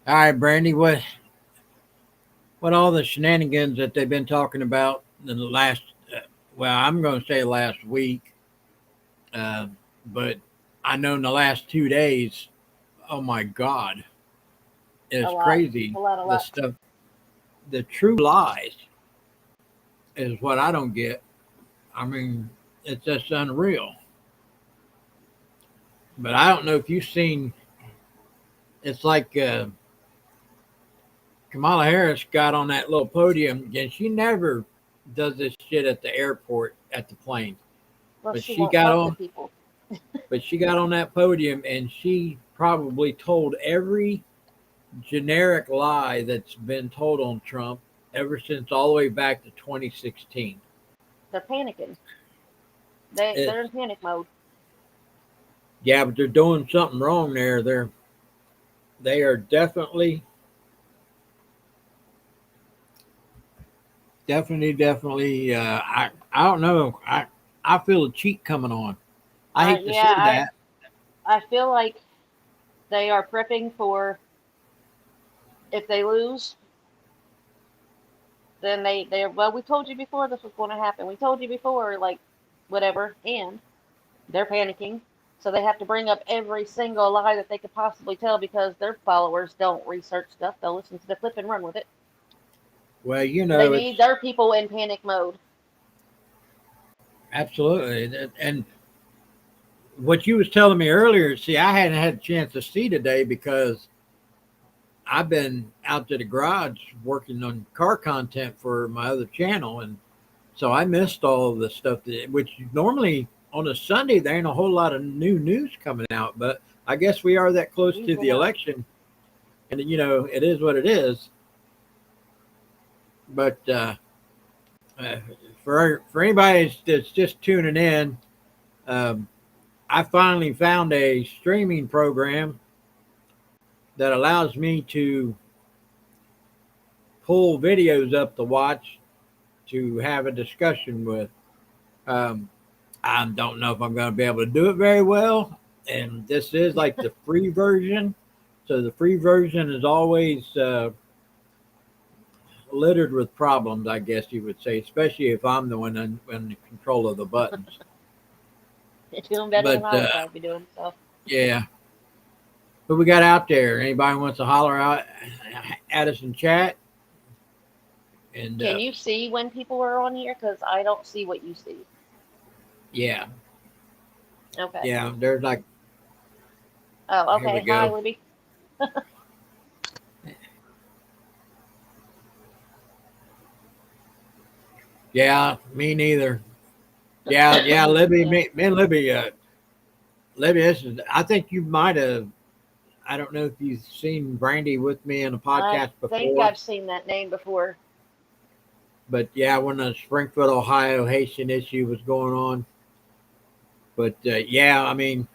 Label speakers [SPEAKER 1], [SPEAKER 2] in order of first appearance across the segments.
[SPEAKER 1] All right, Brandy, what all the shenanigans that they've been talking about in the last, well, I'm going to say last week, uh, but I know in the last 2 days, oh my God,
[SPEAKER 2] A
[SPEAKER 1] it's
[SPEAKER 2] lot,
[SPEAKER 1] crazy.
[SPEAKER 2] a lot, a
[SPEAKER 1] The
[SPEAKER 2] lot.
[SPEAKER 1] stuff, the true lies is what I don't get. I mean, it's just unreal. But I don't know if you've seen, it's like Kamala Harris got on that little podium, and she never does this shit at the airport at the plane.
[SPEAKER 2] Well,
[SPEAKER 1] But
[SPEAKER 2] she
[SPEAKER 1] she
[SPEAKER 2] won't
[SPEAKER 1] got
[SPEAKER 2] talk to
[SPEAKER 1] on,
[SPEAKER 2] people.
[SPEAKER 1] but she got on that podium and she probably told every generic lie that's been told on Trump ever since all the way back to 2016.
[SPEAKER 2] They're panicking. They're
[SPEAKER 1] It's
[SPEAKER 2] in panic mode.
[SPEAKER 1] yeah, but they're doing something wrong there. They are definitely. I don't know. I feel a cheat coming on. I hate to
[SPEAKER 2] Yeah,
[SPEAKER 1] say that.
[SPEAKER 2] I feel like they are prepping for if they lose, then they well, we told you before this was going to happen. We told you before, like whatever, and they're panicking. So they have to bring up every single lie that they could possibly tell because their followers don't research stuff. They'll listen to the clip and run with it.
[SPEAKER 1] Well,
[SPEAKER 2] They
[SPEAKER 1] it's
[SPEAKER 2] need their people in panic mode.
[SPEAKER 1] absolutely. And what you was telling me earlier, see, I hadn't had a chance to see today because I've been out to the garage working on car content for my other channel, and so I missed all of the stuff which normally on a Sunday there ain't a whole lot of new news coming out, but I guess we are that close to
[SPEAKER 2] Usually
[SPEAKER 1] the
[SPEAKER 2] not.
[SPEAKER 1] election, and it is what it is. But uh, for anybody that's just tuning in, um, I finally found a streaming program that allows me to pull videos up to watch to have a discussion with. Um, I don't know if I'm going to be able to do it very well. And this is like the free version. So the free version is always littered with problems, I guess you would say, especially if I'm the one in control of the buttons.
[SPEAKER 2] You're doing better than
[SPEAKER 1] But
[SPEAKER 2] I would probably be doing. So,
[SPEAKER 1] yeah, what we got out there? Anybody wants to holler out at us in chat? And
[SPEAKER 2] can you see when people are on here? Because I don't see what you see.
[SPEAKER 1] yeah,
[SPEAKER 2] Okay.
[SPEAKER 1] yeah, there's like,
[SPEAKER 2] Oh,
[SPEAKER 1] here we
[SPEAKER 2] okay. Hi,
[SPEAKER 1] go.
[SPEAKER 2] Libby.
[SPEAKER 1] Yeah, me neither. Yeah, yeah, Libby,
[SPEAKER 2] Yeah.
[SPEAKER 1] me and Libby, Libby, I think you might have. I don't know if you've seen Brandy with me in a
[SPEAKER 2] I
[SPEAKER 1] podcast
[SPEAKER 2] think
[SPEAKER 1] before,
[SPEAKER 2] I've seen that name before.
[SPEAKER 1] but yeah, when the Springfield, Ohio Haitian issue was going on. But yeah, I mean,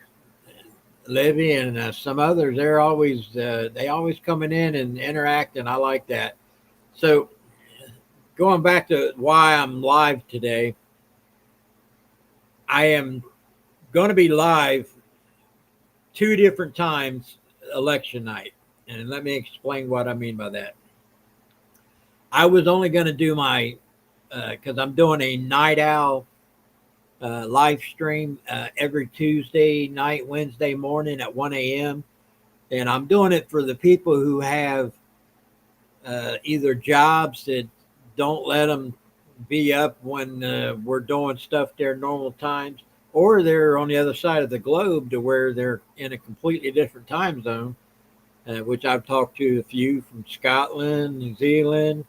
[SPEAKER 1] Libby and some others, they always coming in and interacting. I like that. So going back to why I'm live today, I am going to be live two different times election night. And let me explain what I mean by that. I was only going to do my, because I'm doing a night owl live stream every Tuesday night, Wednesday morning at 1 a.m. And I'm doing it for the people who have either jobs that don't let them be up when we're doing stuff their normal times, or they're on the other side of the globe to where they're in a completely different time zone, which I've talked to a few from Scotland, New Zealand,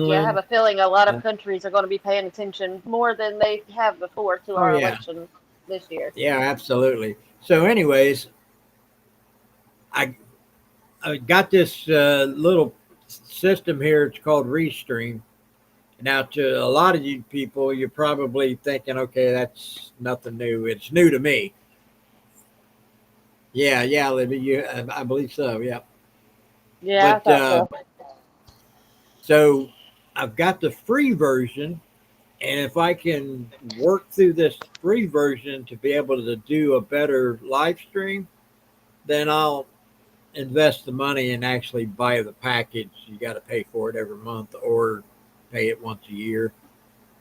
[SPEAKER 2] Yeah, I have
[SPEAKER 1] Finland.
[SPEAKER 2] a feeling a lot of
[SPEAKER 1] Uh,
[SPEAKER 2] countries are going to be paying attention more than they have before to
[SPEAKER 1] oh,
[SPEAKER 2] our
[SPEAKER 1] yeah.
[SPEAKER 2] election this year.
[SPEAKER 1] Yeah, absolutely. So, anyways, I, I got this little system here. It's called Restream. Now, to a lot of you people, you're probably thinking, okay, that's nothing new. It's new to me. Yeah, yeah, Libby, I believe so. Yeah,
[SPEAKER 2] Yeah, I
[SPEAKER 1] but
[SPEAKER 2] thought so.
[SPEAKER 1] so I've got the free version, and if I can work through this free version to be able to do a better live stream, then I'll invest the money and actually buy the package, you got to pay for it every month or pay it once a year.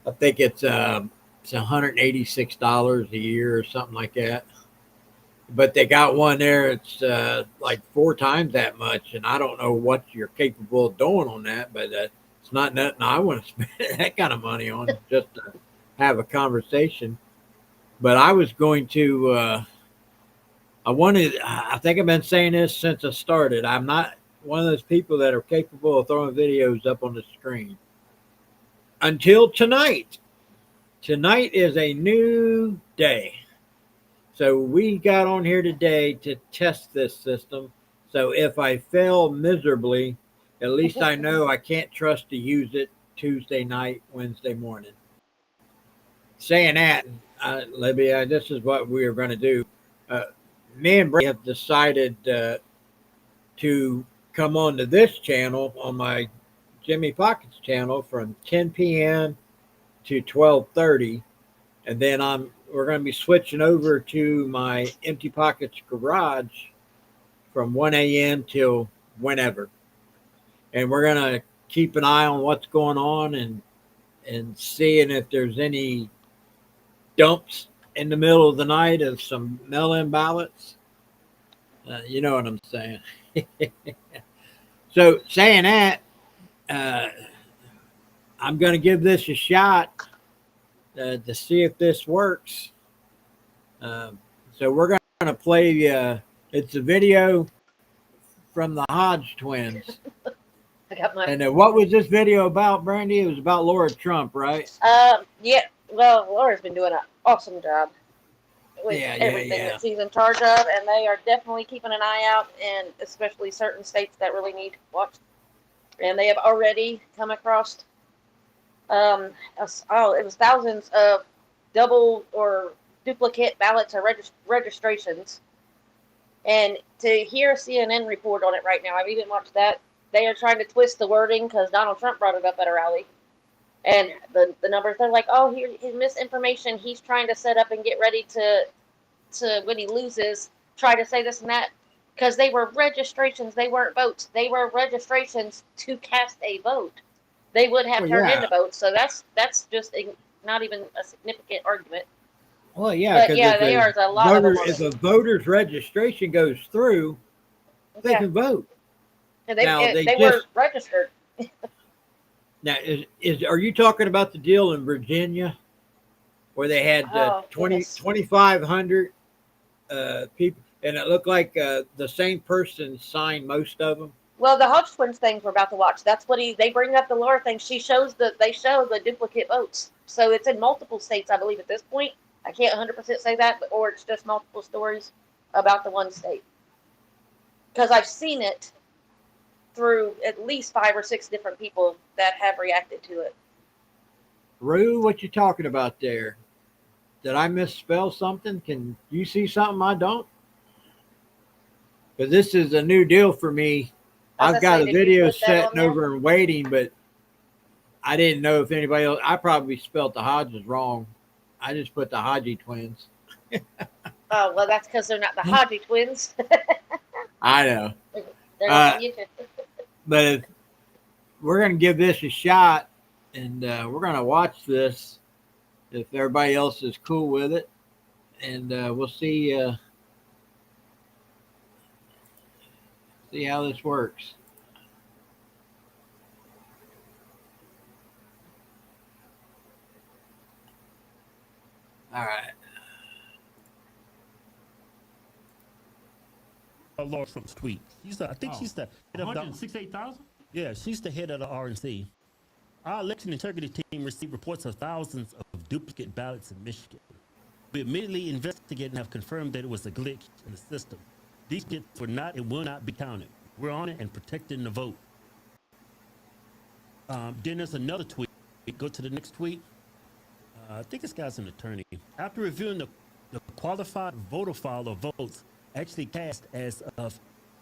[SPEAKER 1] I think it's $186 a year or something like that. But they got one there. It's like 4 times that much, and I don't know what you're capable of doing on that. But it's not nothing I want to spend that kind of money on just to have a conversation. But I was going to. I wanted. I think I've been saying this since I started. I'm not one of those people that are capable of throwing videos up on the screen until tonight. Tonight is a new day. So we got on here today to test this system. So if I fail miserably, at least I know I can't trust to use it Tuesday night, Wednesday morning. Saying that, Libby, this is what we are going to do. Me and Brady have decided to come on to this channel, on my Jimmy Pockets channel, from 10 p.m. to 12:30, and then we're going to be switching over to my Empty Pockets Garage from 1 a.m. till whenever, and we're going to keep an eye on what's going on and seeing if there's any dumps in the middle of the night of some mail-in ballots. You know what I'm saying. So saying that, I'm going to give this a shot to see if this works. So we're going to play. It's a video from the Hodge twins.
[SPEAKER 2] I got my.
[SPEAKER 1] And what was this video about, Brandy? It was about Laura Trump, right?
[SPEAKER 2] Yeah. Well, Laura's been doing an awesome job with everything that she's in charge of, and they are definitely keeping an eye out, and especially certain states that really need watch. And they have already come across. It was thousands of double or duplicate ballots or registrations. And to hear a CNN report on it right now, I've even watched that. They are trying to twist the wording because Donald Trump brought it up at a rally. And the numbers, they're like, oh, here's misinformation. He's trying to set up and get ready to when he loses, try to say this and that. Because they were registrations. They weren't votes. They were registrations to cast a vote. They would have turned into votes. So that's just not even a significant argument.
[SPEAKER 1] Well, yeah.
[SPEAKER 2] But yeah, there are a lot of them.
[SPEAKER 1] If a voter's registration goes through, they can vote.
[SPEAKER 2] And they were registered.
[SPEAKER 1] Now, are you talking about the deal in Virginia where they had 2,500 people, and it looked like the same person signed most of them?
[SPEAKER 2] Well, the Hodge twins things we're about to watch. That's what they bring up the Laura thing. They show the duplicate votes. So it's in multiple states, I believe, at this point. I can't 100% say that, or it's just multiple stories about the one state. Because I've seen it through at least 5 or 6 different people that have reacted to it.
[SPEAKER 1] Rue, what you talking about there? Did I misspell something? Can you see something I don't? Because this is a new deal for me. I've got a video sitting over and waiting, but I didn't know if anybody else. I probably spelled the Hodges wrong. I just put the Hodgie twins.
[SPEAKER 2] Oh, well, that's because they're not the Hodgie twins.
[SPEAKER 1] I know.
[SPEAKER 2] They're not YouTube.
[SPEAKER 1] But we're going to give this a shot, and we're going to watch this if everybody else is cool with it. And we'll see how this works. All right.
[SPEAKER 3] Laura Trump's tweet. I think she's the head of
[SPEAKER 4] 168,000?
[SPEAKER 3] Yeah, she's the head of the RNC. Our election integrity team received reports of thousands of duplicate ballots in Michigan. We immediately investigated and have confirmed that it was a glitch in the system. These kits were not and will not be counted. We're on it and protecting the vote. Then there's another tweet. Go to the next tweet. I think this guy's an attorney. After reviewing the qualified voter file of votes actually cast as of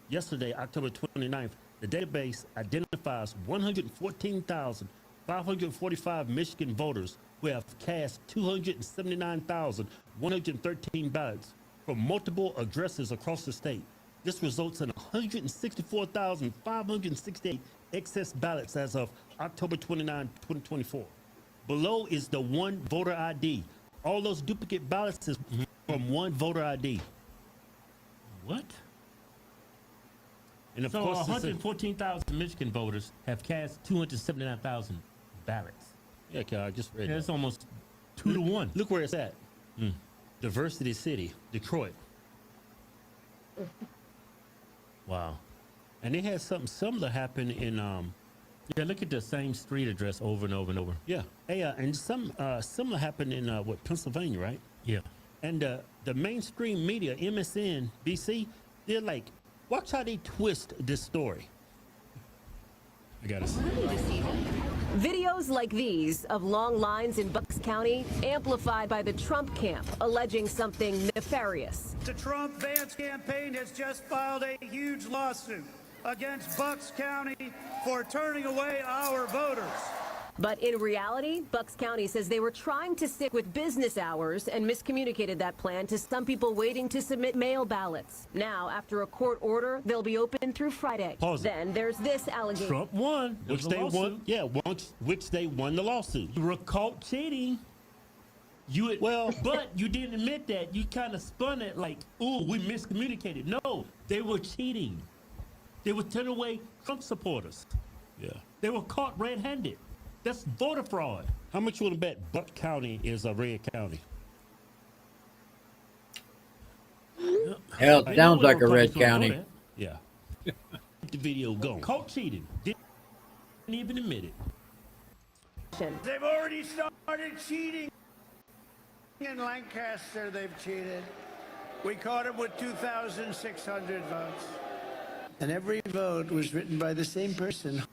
[SPEAKER 3] yesterday, October 29th, the database identifies 114,545 Michigan voters who have cast 279,113 ballots from multiple addresses across the state. This results in 164,568 excess ballots as of October 29, 2024. Below is the one voter ID. All those duplicate ballots is from one voter ID.
[SPEAKER 4] What?
[SPEAKER 3] And of
[SPEAKER 4] So
[SPEAKER 3] course,
[SPEAKER 4] 114,000 Michigan voters have cast 279,000 ballots.
[SPEAKER 3] yeah, okay, I just read
[SPEAKER 4] That's
[SPEAKER 3] that.
[SPEAKER 4] almost 2 to 1.
[SPEAKER 3] Look where it's at. Diversity City, Detroit.
[SPEAKER 4] Wow.
[SPEAKER 3] And they had something similar happen in
[SPEAKER 4] Yeah, look at the same street address over and over and over.
[SPEAKER 3] yeah. Hey, and some similar happened in what, Pennsylvania, right?
[SPEAKER 4] Yeah.
[SPEAKER 3] And the mainstream media, MSN, BC, they're like, watch how they twist this story.
[SPEAKER 4] I got to see.
[SPEAKER 5] Videos like these of long lines in Bucks County amplified by the Trump camp alleging something nefarious.
[SPEAKER 6] The Trump-Vance campaign has just filed a huge lawsuit against Bucks County for turning away our voters.
[SPEAKER 5] But in reality, Bucks County says they were trying to stick with business hours and miscommunicated that plan to some people waiting to submit mail ballots. Now, after a court order, they'll be open through Friday.
[SPEAKER 3] Pause it.
[SPEAKER 5] Then there's this allegation.
[SPEAKER 4] Trump won.
[SPEAKER 3] Which
[SPEAKER 4] There's a
[SPEAKER 3] they won,
[SPEAKER 4] lawsuit.
[SPEAKER 3] yeah, which they won the lawsuit.
[SPEAKER 4] You were caught cheating.
[SPEAKER 3] Well,
[SPEAKER 4] But you didn't admit that. You kind of spun it like, ooh, we miscommunicated. No, they were cheating. They were turning away Trump supporters.
[SPEAKER 3] yeah.
[SPEAKER 4] They were caught red-handed. That's voter fraud.
[SPEAKER 3] How much you want to bet Buck County is a red county?
[SPEAKER 1] Hell,
[SPEAKER 4] I
[SPEAKER 1] it
[SPEAKER 4] know
[SPEAKER 1] sounds
[SPEAKER 4] the
[SPEAKER 1] like a red
[SPEAKER 4] Republicans wanna
[SPEAKER 1] county.
[SPEAKER 4] know that.
[SPEAKER 3] Yeah. Keep the video going.
[SPEAKER 4] Caught cheating. Didn't even admit it.
[SPEAKER 6] They've already started cheating. In Lancaster, they've cheated. We caught them with 2,600 votes. And every vote was written by the same person.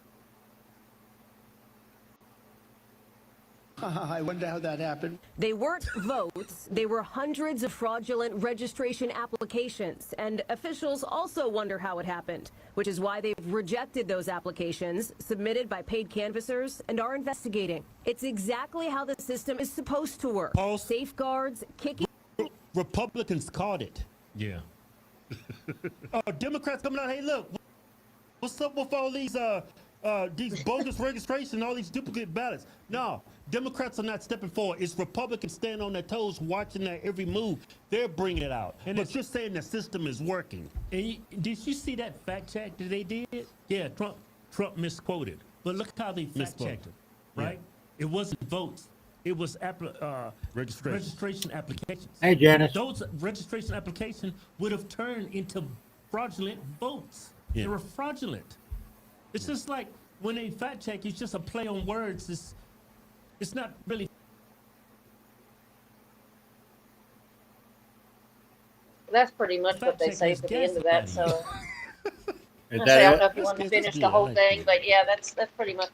[SPEAKER 6] I wonder how that happened.
[SPEAKER 5] They weren't votes, they were hundreds of fraudulent registration applications. And officials also wonder how it happened, which is why they've rejected those applications submitted by paid canvassers and are investigating. It's exactly how the system is supposed to work.
[SPEAKER 3] Pause.
[SPEAKER 5] Safeguards, kicking.
[SPEAKER 3] Republicans caught it.
[SPEAKER 4] Yeah.
[SPEAKER 3] Democrats coming out, hey, look, what's up with all these bogus registration, all these duplicate ballots? No, Democrats are not stepping forward. It's Republicans standing on their toes, watching their every move. They're bringing it out.
[SPEAKER 4] And
[SPEAKER 3] But
[SPEAKER 4] it's-
[SPEAKER 3] you're saying the system is working.
[SPEAKER 4] And did you see that fact check that they did? Yeah, Trump misquoted. But look how they fact
[SPEAKER 3] Misquoted.
[SPEAKER 4] checked it, right? It wasn't votes. It was
[SPEAKER 3] Registration.
[SPEAKER 4] registration applications.
[SPEAKER 1] Hey, Janice.
[SPEAKER 4] Those registration applications would have turned into fraudulent votes.
[SPEAKER 3] Yeah.
[SPEAKER 4] They were fraudulent. It's just like when they fact check, it's just a play on words. It's not really.
[SPEAKER 2] That's pretty much what they
[SPEAKER 4] Fact
[SPEAKER 2] say
[SPEAKER 4] check
[SPEAKER 2] at the
[SPEAKER 4] is
[SPEAKER 2] end of that.
[SPEAKER 4] gaslighting.
[SPEAKER 2] So
[SPEAKER 1] Is
[SPEAKER 2] I don't
[SPEAKER 1] that
[SPEAKER 2] know
[SPEAKER 1] it?
[SPEAKER 2] if you want to
[SPEAKER 3] That's
[SPEAKER 2] finish
[SPEAKER 3] good.
[SPEAKER 2] the
[SPEAKER 3] I
[SPEAKER 2] whole
[SPEAKER 3] like
[SPEAKER 2] thing,
[SPEAKER 3] that.
[SPEAKER 2] but yeah, that's pretty much.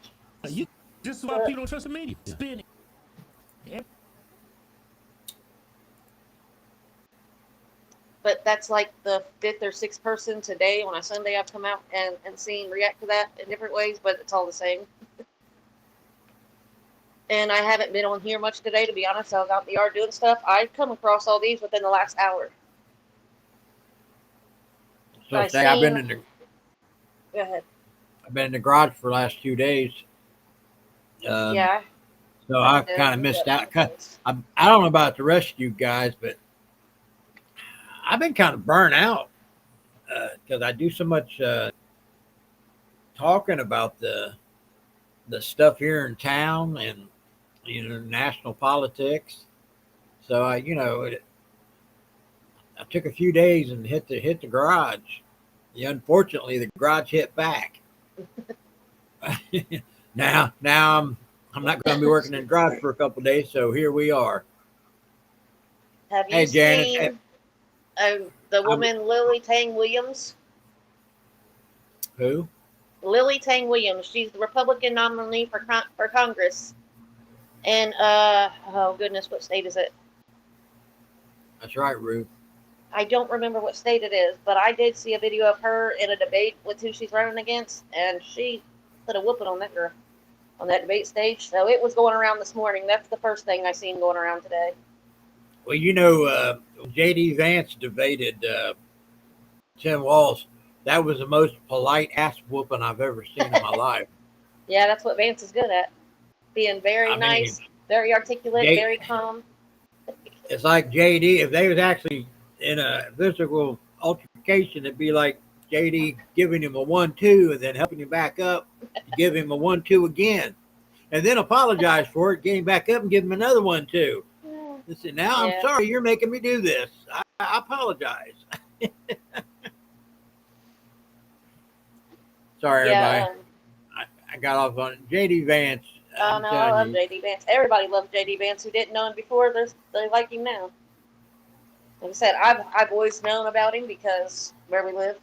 [SPEAKER 4] This is why people don't trust the media. Spin
[SPEAKER 2] But that's like the fifth or sixth person today on a Sunday I've come out and seen react to that in different ways, but it's all the same. And I haven't been on here much today, to be honest. I was out in the yard doing stuff. I've come across all these within the last hour.
[SPEAKER 1] So
[SPEAKER 2] I
[SPEAKER 1] say I've been
[SPEAKER 2] seen-
[SPEAKER 1] in the
[SPEAKER 2] Go ahead.
[SPEAKER 1] I've been in the garage for the last 2 days.
[SPEAKER 2] Yeah.
[SPEAKER 1] So I kind of missed out. I don't know about the rest of you guys, but I've been kind of burnt out because I do so much talking about the stuff here in town and national politics. So I took a few days and hit the garage. Yeah, unfortunately, the garage hit back. now I'm not going to be working in the garage for a couple of days, so here we are.
[SPEAKER 2] Have you
[SPEAKER 1] Hey, Janice.
[SPEAKER 2] seen the woman Lily Tang Williams?
[SPEAKER 1] Who?
[SPEAKER 2] Lily Tang Williams. She's the Republican nominee for Congress. And oh goodness, what state is it?
[SPEAKER 1] That's right, Ruth.
[SPEAKER 2] I don't remember what state it is, but I did see a video of her in a debate with who she's running against, and she put a whooping on that girl on that debate stage. So it was going around this morning. That's the first thing I seen going around today.
[SPEAKER 1] Well, J.D. Vance debated Tim Walz, that was the most polite ass whooping I've ever seen in my life.
[SPEAKER 2] Yeah, that's what Vance is good at. Being very
[SPEAKER 1] I mean,
[SPEAKER 2] nice, very articulate,
[SPEAKER 1] Jay-
[SPEAKER 2] very calm.
[SPEAKER 1] It's like JD. If they was actually in a physical altercation, it'd be like JD giving him a 1-2 and then helping him back up, give him a 1-2 again, and then apologize for it, get him back up and give him another 1-2. Listen, now
[SPEAKER 2] Yeah.
[SPEAKER 1] I'm sorry you're making me do this. I apologize. Sorry,
[SPEAKER 2] Yeah,
[SPEAKER 1] everybody. I got off on it. JD Vance.
[SPEAKER 2] oh
[SPEAKER 1] I'm
[SPEAKER 2] no, I
[SPEAKER 1] telling
[SPEAKER 2] love
[SPEAKER 1] you.
[SPEAKER 2] JD Vance. Everybody loves JD Vance who didn't know him before. They like him now. Like I said, I've always known about him because where we live.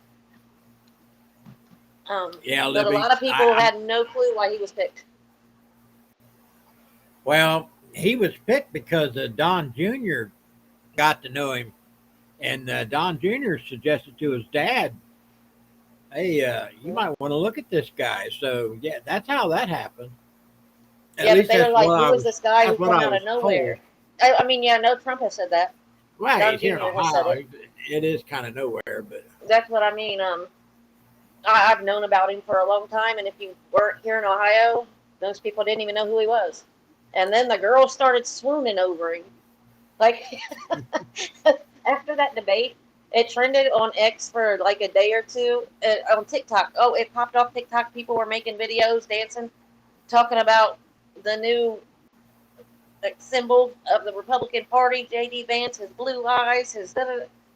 [SPEAKER 1] Yeah,
[SPEAKER 2] But a
[SPEAKER 1] Libby.
[SPEAKER 2] lot of people had no clue why he was picked.
[SPEAKER 1] Well, he was picked because Don Jr. got to know him, and Don Jr. suggested to his dad, "Hey, you might want to look at this guy." So yeah, that's how that happened. At
[SPEAKER 2] Yeah, but
[SPEAKER 1] least
[SPEAKER 2] they were
[SPEAKER 1] that's
[SPEAKER 2] like,
[SPEAKER 1] what
[SPEAKER 2] who
[SPEAKER 1] I
[SPEAKER 2] was this guy who
[SPEAKER 1] that's what
[SPEAKER 2] came
[SPEAKER 1] I
[SPEAKER 2] out
[SPEAKER 1] was
[SPEAKER 2] of nowhere?
[SPEAKER 1] told.
[SPEAKER 2] I mean, yeah, no, Trump has said that.
[SPEAKER 1] Right,
[SPEAKER 2] Don
[SPEAKER 1] it's here in
[SPEAKER 2] Jr. has said
[SPEAKER 1] Ohio. It is kind of nowhere, but
[SPEAKER 2] That's what I mean. I've known about him for a long time, and if you weren't here in Ohio, those people didn't even know who he was. And then the girls started swooning over him. Like, after that debate, it trended on X for like a day or two, on TikTok. Oh, it popped off TikTok. People were making videos, dancing, talking about the new symbol of the Republican Party, J.D. Vance, his blue eyes,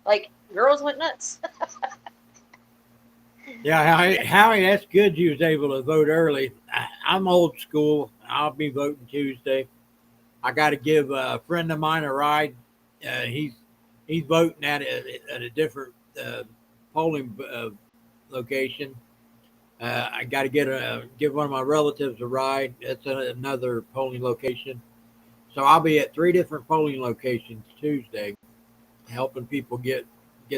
[SPEAKER 2] like, girls went nuts.
[SPEAKER 1] yeah, Howie, that's good. You was able to vote early. I'm old school. I'll be voting Tuesday. I got to give a friend of mine a ride. He's voting at a different polling location. I got to give one of my relatives a ride. It's another polling location. So I'll be at 3 different polling locations Tuesday, helping people get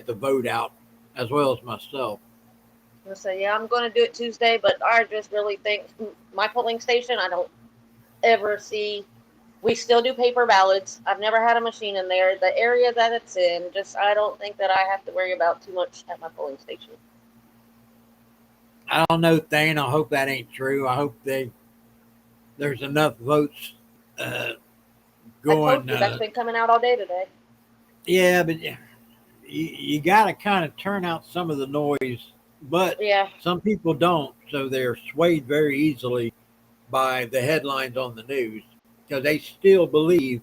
[SPEAKER 1] the vote out, as well as myself.
[SPEAKER 2] So yeah, I'm going to do it Tuesday, but I just really think my polling station, I don't ever see. We still do paper ballots. I've never had a machine in there. The area that it's in, I don't think that I have to worry about too much at my polling station.
[SPEAKER 1] I don't know, Thane. I hope that ain't true. I hope there's enough votes
[SPEAKER 2] I
[SPEAKER 1] going.
[SPEAKER 2] told you that's been coming out all day today.
[SPEAKER 1] Yeah, but you got to kind of turn out some of the noise, but
[SPEAKER 2] Yeah,
[SPEAKER 1] some people don't, so they're swayed very easily by the headlines on the news because they still believe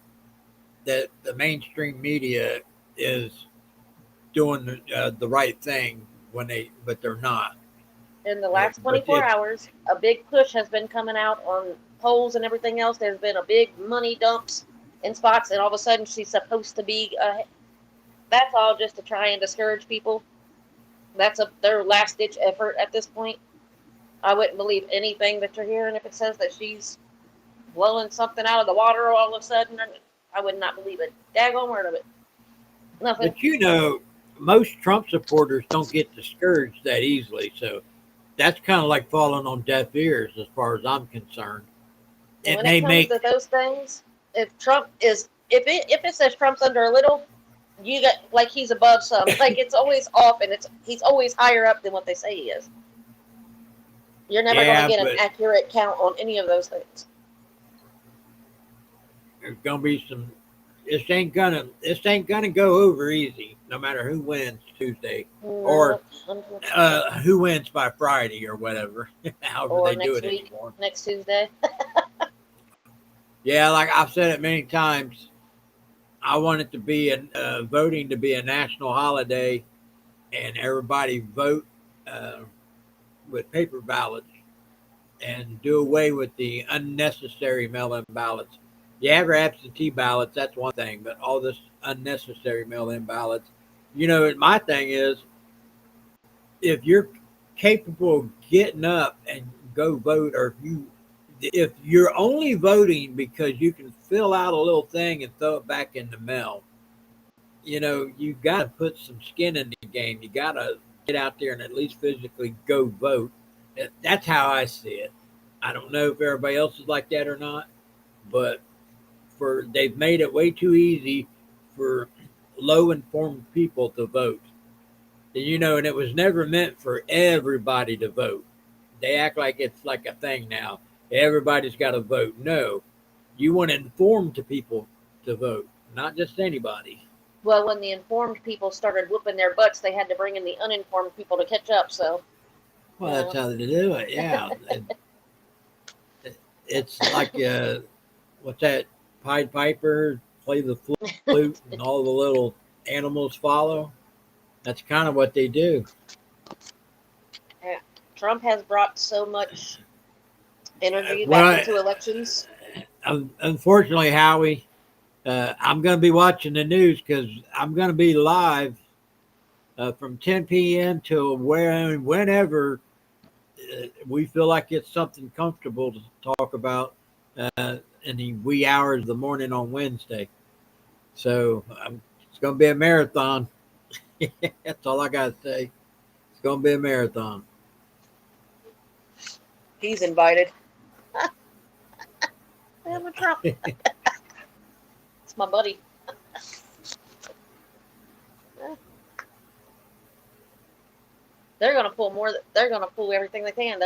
[SPEAKER 1] that the mainstream media is doing the right thing but they're not.
[SPEAKER 2] in the last
[SPEAKER 1] But
[SPEAKER 2] 24 hours, a big push has been coming out on polls and everything else. There's been a big money dumps in spots, and all of a sudden she's supposed to be. That's all just to try and discourage people. That's their last ditch effort at this point. I wouldn't believe anything that you're hearing if it says that she's blowing something out of the water all of a sudden. I would not believe a daggone word of it. Nothing.
[SPEAKER 1] But most Trump supporters don't get discouraged that easily, so that's kind of like falling on deaf ears as far as I'm concerned.
[SPEAKER 2] When it comes to those things, if it says Trump's under a little, you got like he's above some. Like it's always off, and he's always higher up than what they say he is. You're never going to get an accurate count on any of those things.
[SPEAKER 1] There's gonna be some. This ain't gonna go over easy, no matter who wins Tuesday or who wins by Friday or whatever. However
[SPEAKER 2] or
[SPEAKER 1] they do it
[SPEAKER 2] next week,
[SPEAKER 1] anymore.
[SPEAKER 2] next Tuesday.
[SPEAKER 1] Yeah, like I've said it many times, I want it to be voting to be a national holiday, and everybody vote with paper ballots, and do away with the unnecessary mail-in ballots. You have your absentee ballots, that's one thing, but all this unnecessary mail-in ballots. My thing is, if you're capable of getting up and go vote, or if you're only voting because you can fill out a little thing and throw it back in the mail, you got to put some skin in the game. You got to get out there and at least physically go vote. That's how I see it. I don't know if everybody else is like that or not, but they've made it way too easy for low informed people to vote. And it was never meant for everybody to vote. They act like it's like a thing now. Everybody's got to vote. No, you want to inform the people to vote, not just anybody.
[SPEAKER 2] Well, when the informed people started whooping their butts, they had to bring in the uninformed people to catch up. So,
[SPEAKER 1] Well, that's how they do it. Yeah. It's like, what's that? Pied Piper, play the flute, and all the little animals follow. That's kind of what they do.
[SPEAKER 2] Trump has brought so much energy
[SPEAKER 1] Well,
[SPEAKER 2] back into elections.
[SPEAKER 1] Unfortunately, Howie, I'm going to be watching the news because I'm going to be live from 10 p.m. till whenever we feel like it's something comfortable to talk about in the wee hours of the morning on Wednesday. So it's going to be a marathon. That's all I got to say. It's going to be a marathon.
[SPEAKER 2] He's invited. I'm a Trump. It's my buddy. They're gonna pull more. They're gonna pull everything they can.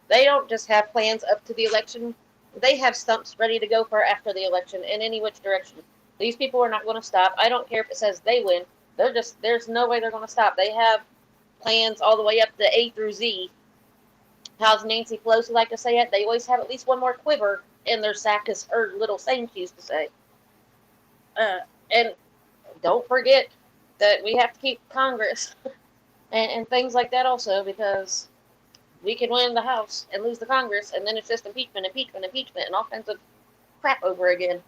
[SPEAKER 2] They don't just have plans up to the election. They have stumps ready to go for after the election in any which direction. These people are not going to stop. I don't care if it says they win. There's no way they're going to stop. They have plans all the way up to A through Z. How's Nancy Pelosi like to say it? They always have at least one more quiver in their sack, as her little saying she used to say. And don't forget that we have to keep Congress and things like that also, because we can win the House and lose the Congress, and then it's just impeachment, and all kinds of crap over again.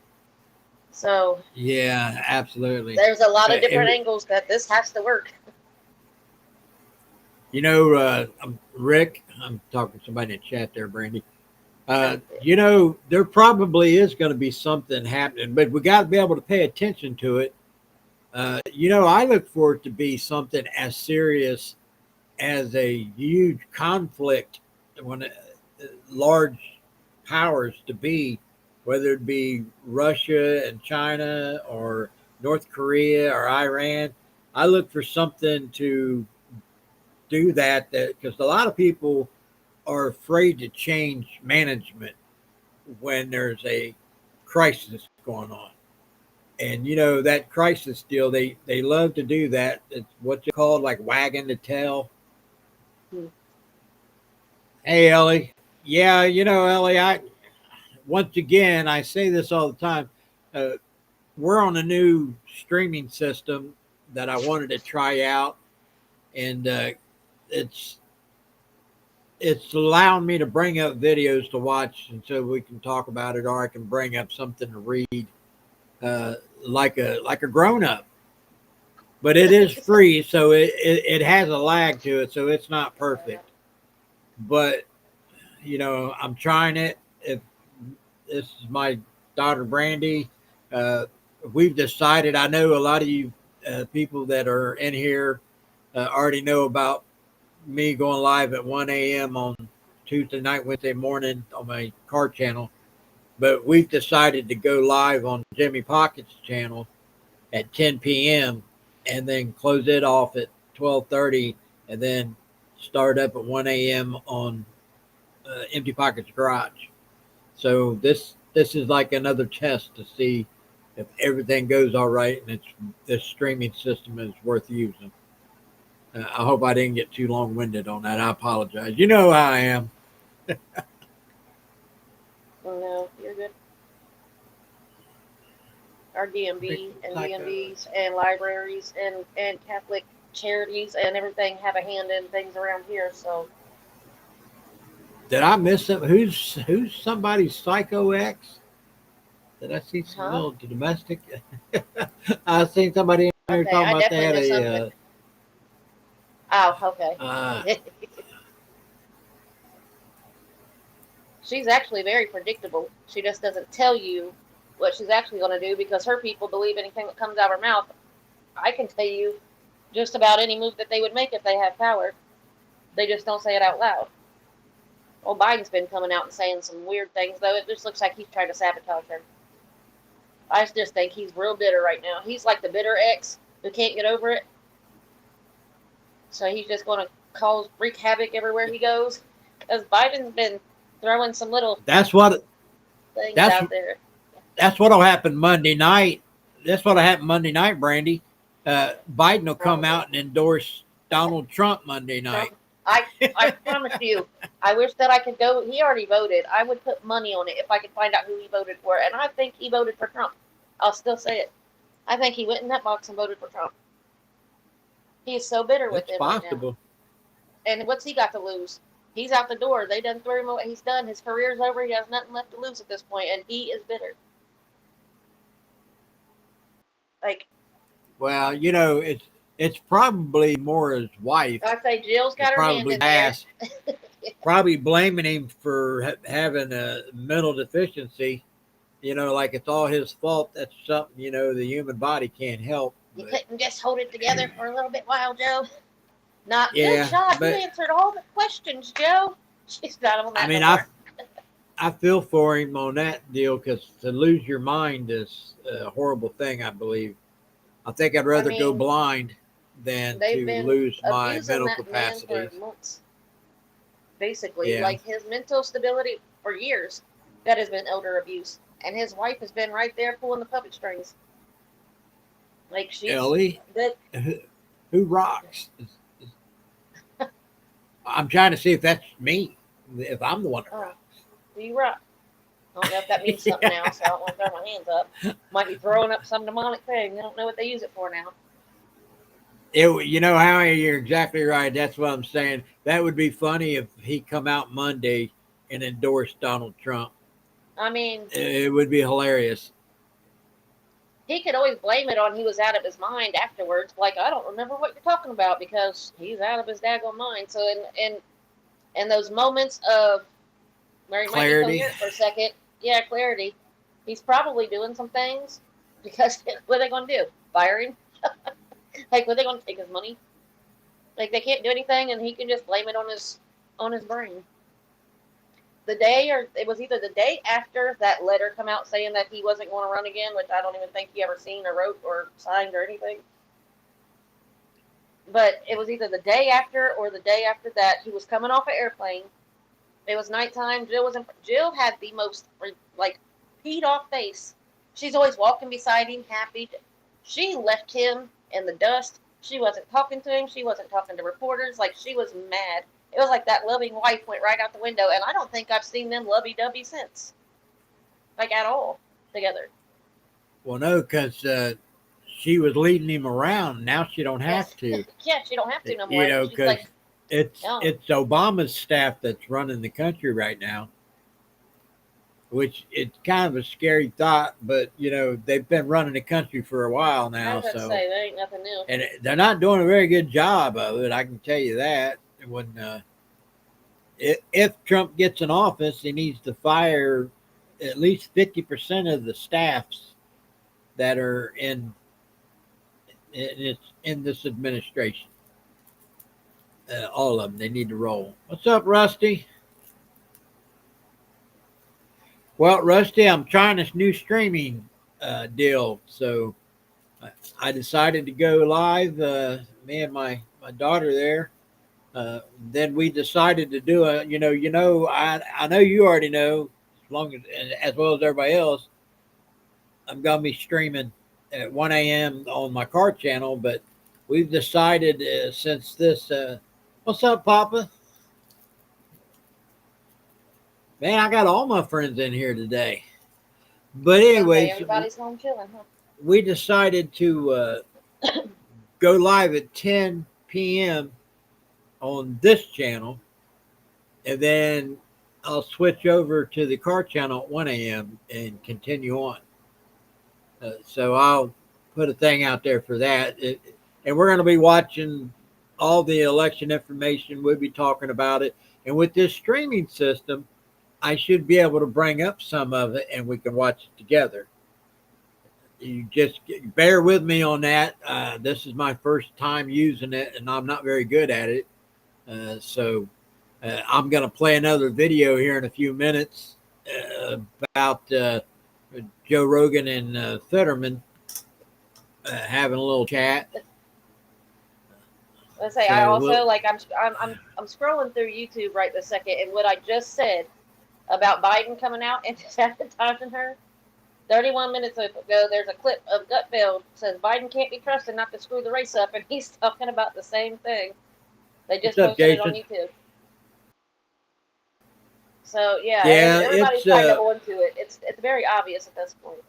[SPEAKER 2] So
[SPEAKER 1] yeah, absolutely.
[SPEAKER 2] There's a lot of different angles that this has to work.
[SPEAKER 1] Rick, I'm talking to somebody in the chat there, Brandy. There probably is going to be something happening, but we got to be able to pay attention to it. I look for it to be something as serious as a huge conflict when large powers to be, whether it be Russia and China or North Korea or Iran. I look for something to do that because a lot of people are afraid to change management when there's a crisis going on. And that crisis deal, they love to do that. It's what's it called, like wagging the tail. Hey, Ellie. Yeah, Ellie, once again, I say this all the time. We're on a new streaming system that I wanted to try out, and it's allowing me to bring up videos to watch, and so we can talk about it, or I can bring up something to read, like a grown up. But it is free, so it has a lag to it, so it's not perfect. But I'm trying it. If this is my daughter Brandy, we've decided. I know a lot of you people that are in here already know about me going live at 1 a.m. on Tuesday night, Wednesday morning on my car channel. But we've decided to go live on Jimmy Pocket's channel at 10 p.m. and then close it off at 12:30, and then start up at 1 a.m. on Empty Pockets Garage. So this is like another test to see if everything goes all right and this streaming system is worth using. I hope I didn't get too long-winded on that. I apologize. You know how I am.
[SPEAKER 2] No, you're good. Our DMV and DMVs and libraries and Catholic charities and everything have a hand in things around here. So
[SPEAKER 1] did I miss it? Who's somebody's Psycho X? Did I see some little domestic? I seen somebody in there talking about that.
[SPEAKER 2] Oh, okay. She's actually very predictable. She just doesn't tell you what she's actually going to do because her people believe anything that comes out of her mouth. I can tell you just about any move that they would make if they have power. They just don't say it out loud. Well, Biden's been coming out and saying some weird things, though. It just looks like he's trying to sabotage her. I just think he's real bitter right now. He's like the bitter ex who can't get over it. So he's just going to wreak havoc everywhere he goes. Because Biden's been throwing some little
[SPEAKER 1] That's what
[SPEAKER 2] things
[SPEAKER 1] That's-
[SPEAKER 2] out there.
[SPEAKER 1] that's what'll happen Monday night. That's what'll happen Monday night, Brandy. Biden will come
[SPEAKER 2] Probably.
[SPEAKER 1] out and endorse Donald Trump Monday night.
[SPEAKER 2] I promise you, I wish that I could go. He already voted. I would put money on it if I could find out who he voted for. And I think he voted for Trump. I'll still say it. I think he went in that box and voted for Trump. He is so bitter with
[SPEAKER 1] It's
[SPEAKER 2] him right now.
[SPEAKER 1] possible.
[SPEAKER 2] And what's he got to lose? He's out the door. They done threw him away. He's done. His career's over. He has nothing left to lose at this point, and he is bitter. Like,
[SPEAKER 1] Well, you know, it's probably more his wife.
[SPEAKER 2] I say, Jill's got her hand
[SPEAKER 1] Probably
[SPEAKER 2] in there.
[SPEAKER 1] ass. Probably blaming him for having a mental deficiency. You know, like it's all his fault. That's something, you know, the human body can't help.
[SPEAKER 2] You
[SPEAKER 1] But,
[SPEAKER 2] couldn't just hold it together for a little bit while, Joe. Not
[SPEAKER 1] Yeah,
[SPEAKER 2] good job. You
[SPEAKER 1] but-
[SPEAKER 2] answered all the questions, Joe. She's not on that.
[SPEAKER 1] I mean,
[SPEAKER 2] no more.
[SPEAKER 1] I feel for him on that deal because to lose your mind is a horrible thing, I believe. I think I'd rather go
[SPEAKER 2] mean,
[SPEAKER 1] blind than
[SPEAKER 2] they've
[SPEAKER 1] to
[SPEAKER 2] been
[SPEAKER 1] lose my
[SPEAKER 2] abusing
[SPEAKER 1] mental
[SPEAKER 2] that man
[SPEAKER 1] capacities.
[SPEAKER 2] for months. Basically,
[SPEAKER 1] Yeah.
[SPEAKER 2] like his mental stability for years, that has been elder abuse, and his wife has been right there pulling the puppet strings. Like she's
[SPEAKER 1] Ellie,
[SPEAKER 2] that.
[SPEAKER 1] who rocks? I'm trying to see if that's me, if I'm the one that
[SPEAKER 2] Oh,
[SPEAKER 1] rocks.
[SPEAKER 2] do you rock? I don't know if that means something now, so I don't want to throw my hands up. Might be throwing up some demonic thing. I don't know what they use it for now.
[SPEAKER 1] You know how you're exactly right. That's what I'm saying. That would be funny if he come out Monday and endorse Donald Trump.
[SPEAKER 2] I mean,
[SPEAKER 1] It would be hilarious.
[SPEAKER 2] he could always blame it on he was out of his mind afterwards. Like, I don't remember what you're talking about because he's out of his daggone mind. So in those moments of where he might be
[SPEAKER 1] Clarity.
[SPEAKER 2] coherent for a second, yeah, clarity. He's probably doing some things because what are they going to do? Fire him? Like, what are they going to take his money? Like, they can't do anything, and he can just blame it on his brain. It was either the day after that letter come out saying that he wasn't going to run again, which I don't even think he ever seen or wrote or signed or anything. But it was either the day after or the day after that. He was coming off an airplane. It was nighttime. Jill had the most like peed off face. She's always walking beside him, happy. She left him in the dust. She wasn't talking to him. She wasn't talking to reporters. Like, she was mad. It was like that loving wife went right out the window, and I don't think I've seen them lovey-dovey since. Like, at all together.
[SPEAKER 1] Well, no, because she was leading him around. Now she don't have to.
[SPEAKER 2] Yeah, she don't have to no more.
[SPEAKER 1] You know,
[SPEAKER 2] She's
[SPEAKER 1] because
[SPEAKER 2] like,
[SPEAKER 1] it's
[SPEAKER 2] no.
[SPEAKER 1] Obama's staff that's running the country right now. Which it's kind of a scary thought, but you know they've been running the country for a while
[SPEAKER 2] I
[SPEAKER 1] now,
[SPEAKER 2] was about to
[SPEAKER 1] so
[SPEAKER 2] say, that ain't nothing new.
[SPEAKER 1] and they're not doing a very good job of it. I can tell you that. When if Trump gets in office, he needs to fire at least 50% of the staffs that are in this administration. All of them, they need to roll. What's up, Rusty? Well, Rusty, I'm trying this new streaming deal, so I decided to go live. Me and my daughter there. Then we decided to do a. I know you already know, as well as everybody else. I'm gonna be streaming at 1 a.m. on my car channel, but we've decided since this. What's up, Papa? Man, I got all my friends in here today. But anyways,
[SPEAKER 2] Everybody's home chilling, huh?
[SPEAKER 1] we decided to go live at 10 p.m. on this channel, and then I'll switch over to the car channel at 1 a.m. and continue on. So I'll put a thing out there for that. And we're going to be watching all the election information. We'll be talking about it. And with this streaming system, I should be able to bring up some of it and we can watch it together. You just bear with me on that. This is my first time using it and I'm not very good at it. So I'm going to play another video here in a few minutes about Joe Rogan and Fetterman having a little chat.
[SPEAKER 2] Let's say
[SPEAKER 1] So
[SPEAKER 2] I also
[SPEAKER 1] we'll,
[SPEAKER 2] like I'm scrolling through YouTube right this second, and what I just said about Biden coming out and sabotaging her. 31 minutes ago, there's a clip of Gutfeld says Biden can't be trusted not to screw the race up, and he's talking about the same thing. They
[SPEAKER 1] what's
[SPEAKER 2] just
[SPEAKER 1] up,
[SPEAKER 2] posted it on
[SPEAKER 1] Jason?
[SPEAKER 2] YouTube. So yeah,
[SPEAKER 1] Yeah,
[SPEAKER 2] everybody's
[SPEAKER 1] it's
[SPEAKER 2] kind of onto it. It's very obvious at this point.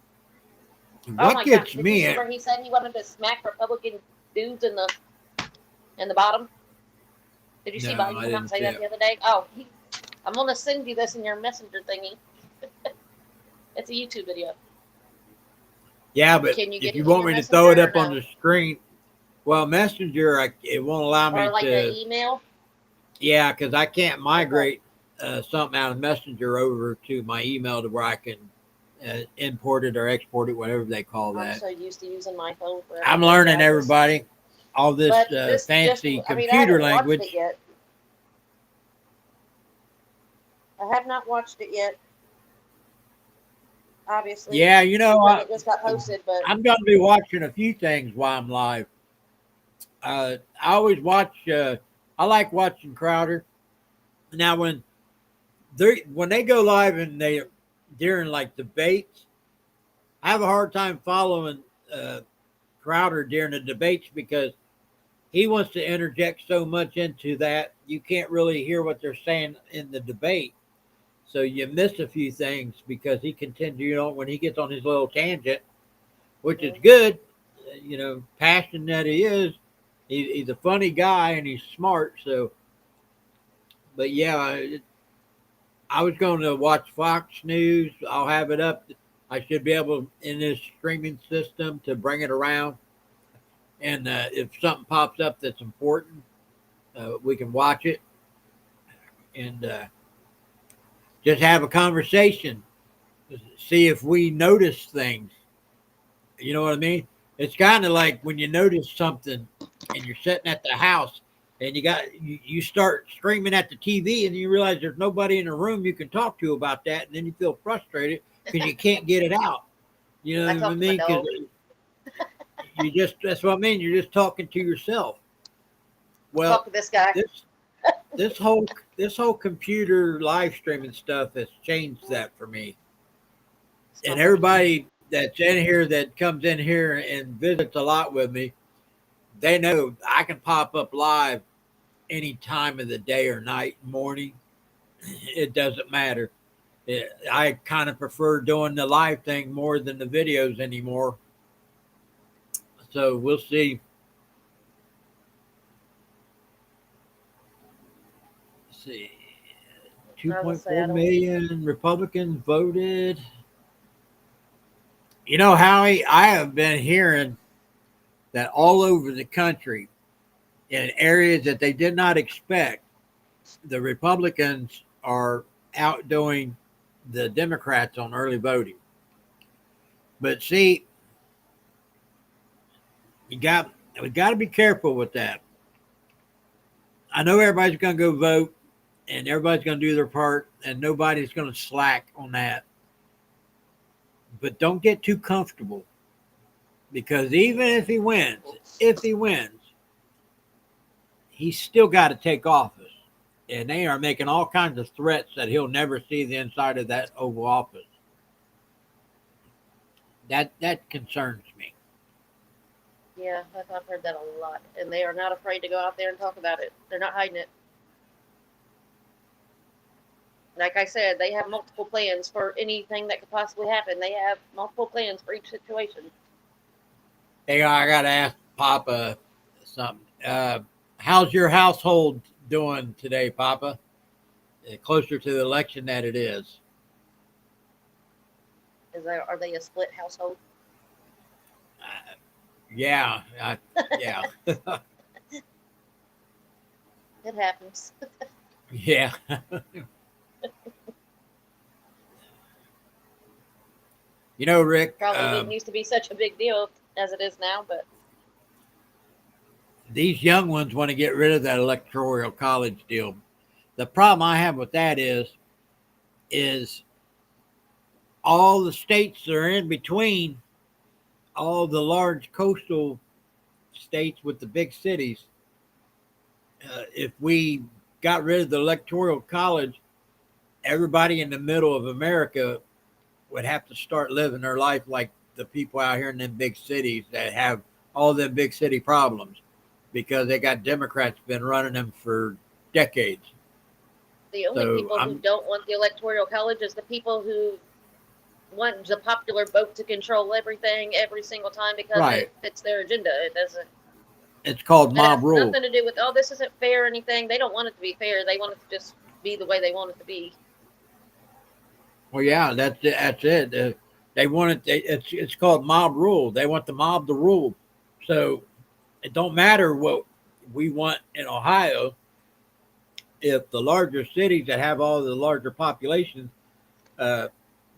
[SPEAKER 2] Oh
[SPEAKER 1] what
[SPEAKER 2] my gosh!
[SPEAKER 1] gets
[SPEAKER 2] Did you see
[SPEAKER 1] me.
[SPEAKER 2] where he said he wanted to smack Republican dudes in the bottom? Did you see
[SPEAKER 1] No,
[SPEAKER 2] Biden
[SPEAKER 1] I
[SPEAKER 2] come out and
[SPEAKER 1] didn't
[SPEAKER 2] say
[SPEAKER 1] see
[SPEAKER 2] that
[SPEAKER 1] it.
[SPEAKER 2] the other day? Oh, I'm gonna send you this in your messenger thingy. It's a YouTube video.
[SPEAKER 1] Yeah, but
[SPEAKER 2] Can you
[SPEAKER 1] if
[SPEAKER 2] get
[SPEAKER 1] you
[SPEAKER 2] it in
[SPEAKER 1] want
[SPEAKER 2] your
[SPEAKER 1] me to throw it
[SPEAKER 2] messenger or
[SPEAKER 1] up on
[SPEAKER 2] no?
[SPEAKER 1] the screen, well, Messenger, it won't allow
[SPEAKER 2] Or
[SPEAKER 1] me
[SPEAKER 2] like the
[SPEAKER 1] to.
[SPEAKER 2] email?
[SPEAKER 1] Yeah, because I can't
[SPEAKER 2] Okay.
[SPEAKER 1] migrate something out of Messenger over to my email to where I can import it or export it, whatever they call
[SPEAKER 2] I'm
[SPEAKER 1] that.
[SPEAKER 2] so used to using my phone for
[SPEAKER 1] I'm
[SPEAKER 2] everything.
[SPEAKER 1] learning,
[SPEAKER 2] Yeah,
[SPEAKER 1] everybody, all this
[SPEAKER 2] but this just,
[SPEAKER 1] fancy
[SPEAKER 2] I mean, I
[SPEAKER 1] computer
[SPEAKER 2] haven't watched it
[SPEAKER 1] language.
[SPEAKER 2] yet. I have not watched it yet, obviously,
[SPEAKER 1] Yeah,
[SPEAKER 2] because it just got posted, but
[SPEAKER 1] I'm going to be watching a few things while I'm live. I always watch. I like watching Crowder. Now, when they go live and they during like debates, I have a hard time following Crowder during the debates because he wants to interject so much into that you can't really hear what they're saying in the debate. So you miss a few things because he continues on when he gets on his little tangent, which is good. Passion that he is. He's a funny guy and he's smart. So, but yeah, I was going to watch Fox News. I'll have it up. I should be able in this streaming system to bring it around. And if something pops up that's important, we can watch it and just have a conversation. See if we notice things. You know what I mean? It's kind of like when you notice something and you're sitting at the house and you start screaming at the TV and you realize there's nobody in the room you can talk to about that, and then you feel frustrated because you can't get it out. You know
[SPEAKER 2] I
[SPEAKER 1] what I
[SPEAKER 2] talked to my
[SPEAKER 1] mean? Because
[SPEAKER 2] dog.
[SPEAKER 1] that's what I mean. You're just talking to yourself.
[SPEAKER 2] Talk
[SPEAKER 1] Well,
[SPEAKER 2] to this guy.
[SPEAKER 1] this whole computer live streaming stuff has changed that for me.
[SPEAKER 2] It's my
[SPEAKER 1] And
[SPEAKER 2] first time.
[SPEAKER 1] everybody that's in here that comes in here and visits a lot with me, they know I can pop up live any time of the day or night, morning. It doesn't matter. I kind of prefer doing the live thing more than the videos anymore. So we'll see. Let's see.
[SPEAKER 2] I was gonna say,
[SPEAKER 1] 2.4
[SPEAKER 2] I don't.
[SPEAKER 1] million Republicans voted. Howie, I have been hearing that all over the country in areas that they did not expect, the Republicans are outdoing the Democrats on early voting. But see, we got to be careful with that. I know everybody's going to go vote and everybody's going to do their part and nobody's going to slack on that. But don't get too comfortable because even if he wins, he's still got to take office. And they are making all kinds of threats that he'll never see the inside of that Oval Office. That concerns me.
[SPEAKER 2] Yeah, I've heard that a lot, and they are not afraid to go out there and talk about it. They're not hiding it. Like I said, they have multiple plans for anything that could possibly happen. They have multiple plans for each situation.
[SPEAKER 1] Hey, I got to ask Papa something. How's your household doing today, Papa? Closer to the election that it is.
[SPEAKER 2] Are they a split household?
[SPEAKER 1] Yeah. Yeah.
[SPEAKER 2] It happens.
[SPEAKER 1] Yeah. Rick,
[SPEAKER 2] Probably didn't used to be such a big deal as it is now, but
[SPEAKER 1] these young ones want to get rid of that electoral college deal. The problem I have with that is all the states that are in between, all the large coastal states with the big cities, if we got rid of the electoral college, everybody in the middle of America would have to start living their life like the people out here in them big cities that have all them big city problems because they got Democrats been running them for decades.
[SPEAKER 2] The only
[SPEAKER 1] So
[SPEAKER 2] people who don't want the electoral college is the people who want the popular vote to control everything every single time because
[SPEAKER 1] Right.
[SPEAKER 2] it fits their agenda. It doesn't.
[SPEAKER 1] It's called
[SPEAKER 2] It
[SPEAKER 1] mob
[SPEAKER 2] has
[SPEAKER 1] rule.
[SPEAKER 2] nothing to do with, oh, this isn't fair or anything. They don't want it to be fair. They want it to just be the way they want it to be.
[SPEAKER 1] Well, yeah, that's it. They want it. It's called mob rule. They want the mob to rule. So it don't matter what we want in Ohio. If the larger cities that have all the larger populations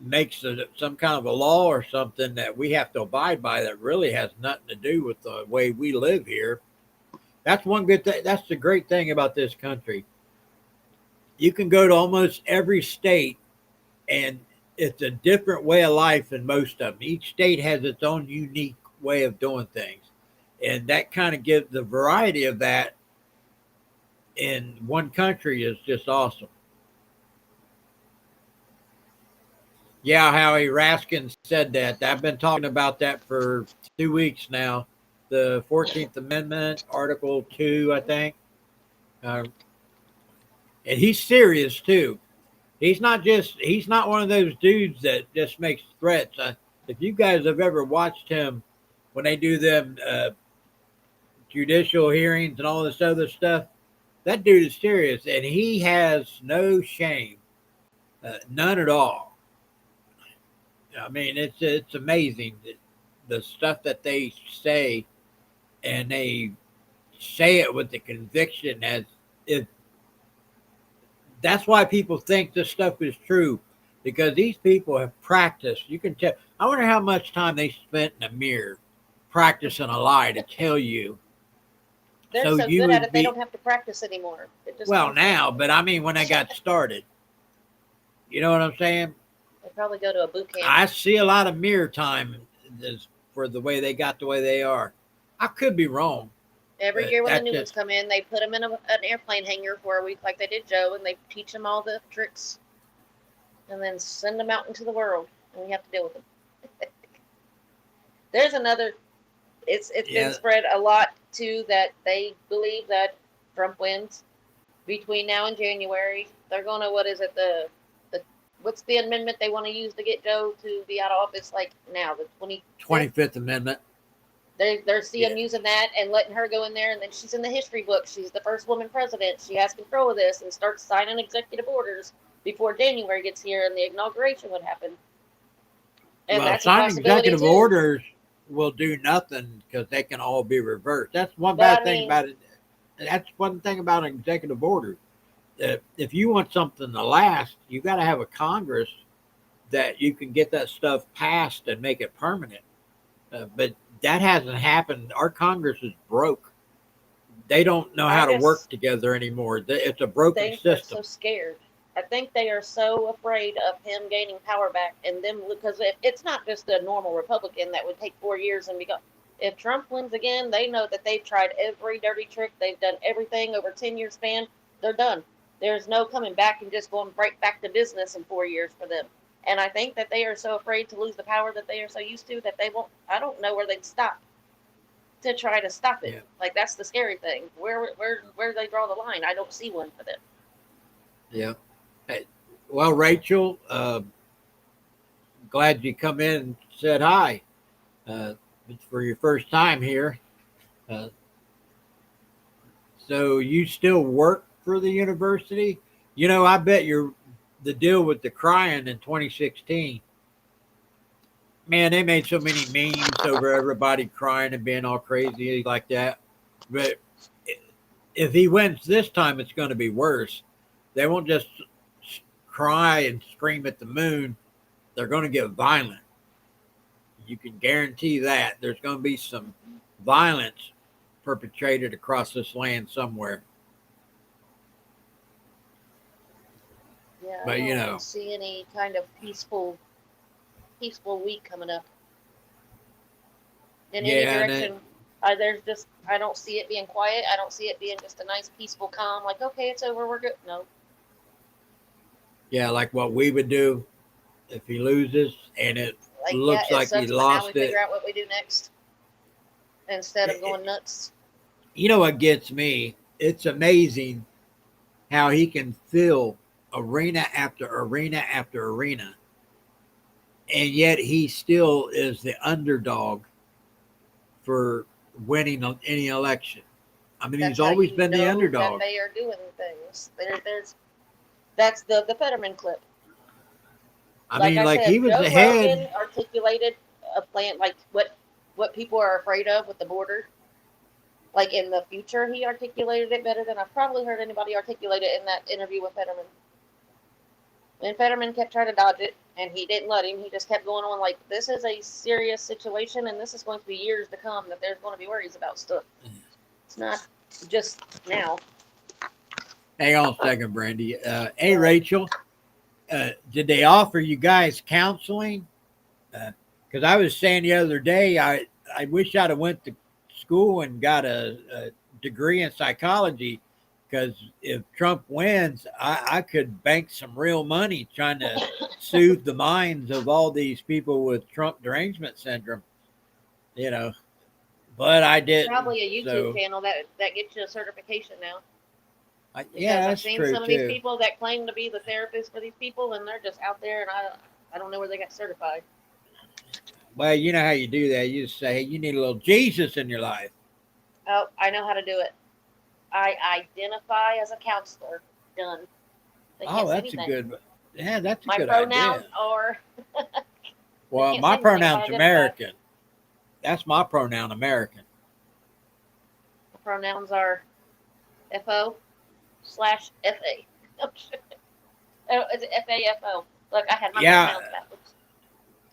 [SPEAKER 1] makes some kind of a law or something that we have to abide by that really has nothing to do with the way we live here. That's one good thing. That's the great thing about this country. You can go to almost every state and it's a different way of life in most of them. Each state has its own unique way of doing things. And that kind of gives the variety of that in one country is just awesome. Yeah, Howie Raskin said that. I've been talking about that for 2 weeks now. The 14th Amendment, Article 2, I think. And he's serious too. He's not one of those dudes that just makes threats. If you guys have ever watched him when they do them judicial hearings and all this other stuff, that dude is serious and he has no shame, none at all. I mean, it's amazing the stuff that they say, and they say it with the conviction as if. That's why people think this stuff is true, because these people have practiced. You can tell. I wonder how much time they spent in a mirror practicing a lie to tell you.
[SPEAKER 2] They're
[SPEAKER 1] So
[SPEAKER 2] so
[SPEAKER 1] you
[SPEAKER 2] good at
[SPEAKER 1] would
[SPEAKER 2] it, they
[SPEAKER 1] be-
[SPEAKER 2] don't have to practice anymore. It just
[SPEAKER 1] Well,
[SPEAKER 2] comes
[SPEAKER 1] now,
[SPEAKER 2] naturally.
[SPEAKER 1] but I mean, when they got started, you know what I'm saying?
[SPEAKER 2] They probably go to a boot camp.
[SPEAKER 1] I see a lot of mirror time for the way they got the way they are. I could be wrong.
[SPEAKER 2] Every year when the
[SPEAKER 1] that's
[SPEAKER 2] new
[SPEAKER 1] it.
[SPEAKER 2] ones come in, they put them in an airplane hangar for a week, like they did Joe, and they teach them all the tricks, and then send them out into the world, and we have to deal with them. There's another. It's
[SPEAKER 1] Yeah.
[SPEAKER 2] been spread a lot too that they believe that Trump wins between now and January. They're gonna the what's the amendment they want to use to get Joe to be out of office? Like now, the
[SPEAKER 1] 25th Amendment.
[SPEAKER 2] They're seeing
[SPEAKER 1] Yeah.
[SPEAKER 2] using that and letting her go in there, and then she's in the history book. She's the first woman president. She has control of this and starts signing executive orders before January gets here and the inauguration would happen. And
[SPEAKER 1] Well,
[SPEAKER 2] that's a
[SPEAKER 1] signing
[SPEAKER 2] possibility
[SPEAKER 1] executive
[SPEAKER 2] too.
[SPEAKER 1] orders will do nothing because they can all be reversed. That's one
[SPEAKER 2] But,
[SPEAKER 1] bad
[SPEAKER 2] I
[SPEAKER 1] thing
[SPEAKER 2] mean-
[SPEAKER 1] about it. That's one thing about an executive order. If you want something to last, you got to have a Congress that you can get that stuff passed and make it permanent. But that hasn't happened. Our Congress is broke. They don't know how to
[SPEAKER 2] just
[SPEAKER 1] work together anymore. It's a broken
[SPEAKER 2] Think they're
[SPEAKER 1] system.
[SPEAKER 2] so scared. I think they are so afraid of him gaining power back and them because it's not just a normal Republican that would take 4 years and be gone. If Trump wins again, they know that they've tried every dirty trick. They've done everything over 10-year span. They're done. There's no coming back and just going right back to business in 4 years for them. And I think that they are so afraid to lose the power that they are so used to that they won't. I don't know where they'd stop to try to stop it.
[SPEAKER 1] Yeah.
[SPEAKER 2] Like that's the scary thing. Where they draw the line? I don't see one for them.
[SPEAKER 1] Yeah. Hey, well, Rachel, glad you come in and said hi. It's for your first time here. So you still work for the university? You know, I bet the deal with the crying in 2016. Man, they made so many memes over everybody crying and being all crazy like that. But if he wins this time, it's going to be worse. They won't just cry and scream at the moon. They're going to get violent. You can guarantee that there's going to be some violence perpetrated across this land somewhere.
[SPEAKER 2] Yeah,
[SPEAKER 1] But,
[SPEAKER 2] I
[SPEAKER 1] you
[SPEAKER 2] don't
[SPEAKER 1] know.
[SPEAKER 2] see any kind of peaceful week coming up in any
[SPEAKER 1] Yeah, and
[SPEAKER 2] direction. I don't see it being quiet. I don't see it being just a nice, peaceful, calm, like, okay, it's over, we're good. No.
[SPEAKER 1] Yeah, like what we would do if he loses and it
[SPEAKER 2] Like, yeah,
[SPEAKER 1] looks
[SPEAKER 2] it
[SPEAKER 1] like he
[SPEAKER 2] sucks, but now we
[SPEAKER 1] lost it.
[SPEAKER 2] figure out what we do next instead of going nuts.
[SPEAKER 1] You know what gets me? It's amazing how he can fill arena after arena after arena, and yet he still is the underdog for winning any election. I mean,
[SPEAKER 2] That's
[SPEAKER 1] he's
[SPEAKER 2] how
[SPEAKER 1] always
[SPEAKER 2] you
[SPEAKER 1] been the
[SPEAKER 2] know
[SPEAKER 1] underdog.
[SPEAKER 2] that they are doing things. That's the Fetterman clip.
[SPEAKER 1] I mean, like
[SPEAKER 2] said,
[SPEAKER 1] he was
[SPEAKER 2] Joe
[SPEAKER 1] ahead.
[SPEAKER 2] Rogan articulated a plan, like what people are afraid of with the border. Like in the future, he articulated it better than I've probably heard anybody articulate it in that interview with Fetterman. And Fetterman kept trying to dodge it, and he didn't let him. He just kept going on like, this is a serious situation, and this is going to be years to come that there's going to be worries about stuff. It's not just now.
[SPEAKER 1] Hang on a second, Brandy. Hey, Rachel, did they offer you guys counseling? Because I was saying the other day, I wish I'd have went to school and got a degree in psychology, because if Trump wins, I could bank some real money trying to soothe the minds of all these people with Trump derangement syndrome, you know. But I didn't.
[SPEAKER 2] Probably a YouTube
[SPEAKER 1] so,
[SPEAKER 2] channel that gets you a certification now.
[SPEAKER 1] Yeah, that's
[SPEAKER 2] I've seen
[SPEAKER 1] true
[SPEAKER 2] some of
[SPEAKER 1] too.
[SPEAKER 2] these people that claim to be the therapist for these people, and they're just out there, and I don't know where they got certified.
[SPEAKER 1] Well, you know how you do that. You just say, hey, you need a little Jesus in your life.
[SPEAKER 2] Oh, I know how to do it. I identify as a counselor. Done. They can't say
[SPEAKER 1] That's
[SPEAKER 2] anything.
[SPEAKER 1] a good. Yeah, that's a
[SPEAKER 2] My
[SPEAKER 1] good
[SPEAKER 2] pronouns
[SPEAKER 1] idea.
[SPEAKER 2] are.
[SPEAKER 1] Well,
[SPEAKER 2] can't
[SPEAKER 1] my
[SPEAKER 2] say anything
[SPEAKER 1] pronoun's
[SPEAKER 2] about
[SPEAKER 1] American. That's my pronoun, American.
[SPEAKER 2] The pronouns are FO/FA. Oh, is it FAFO? Look, I had my pronouns backwards.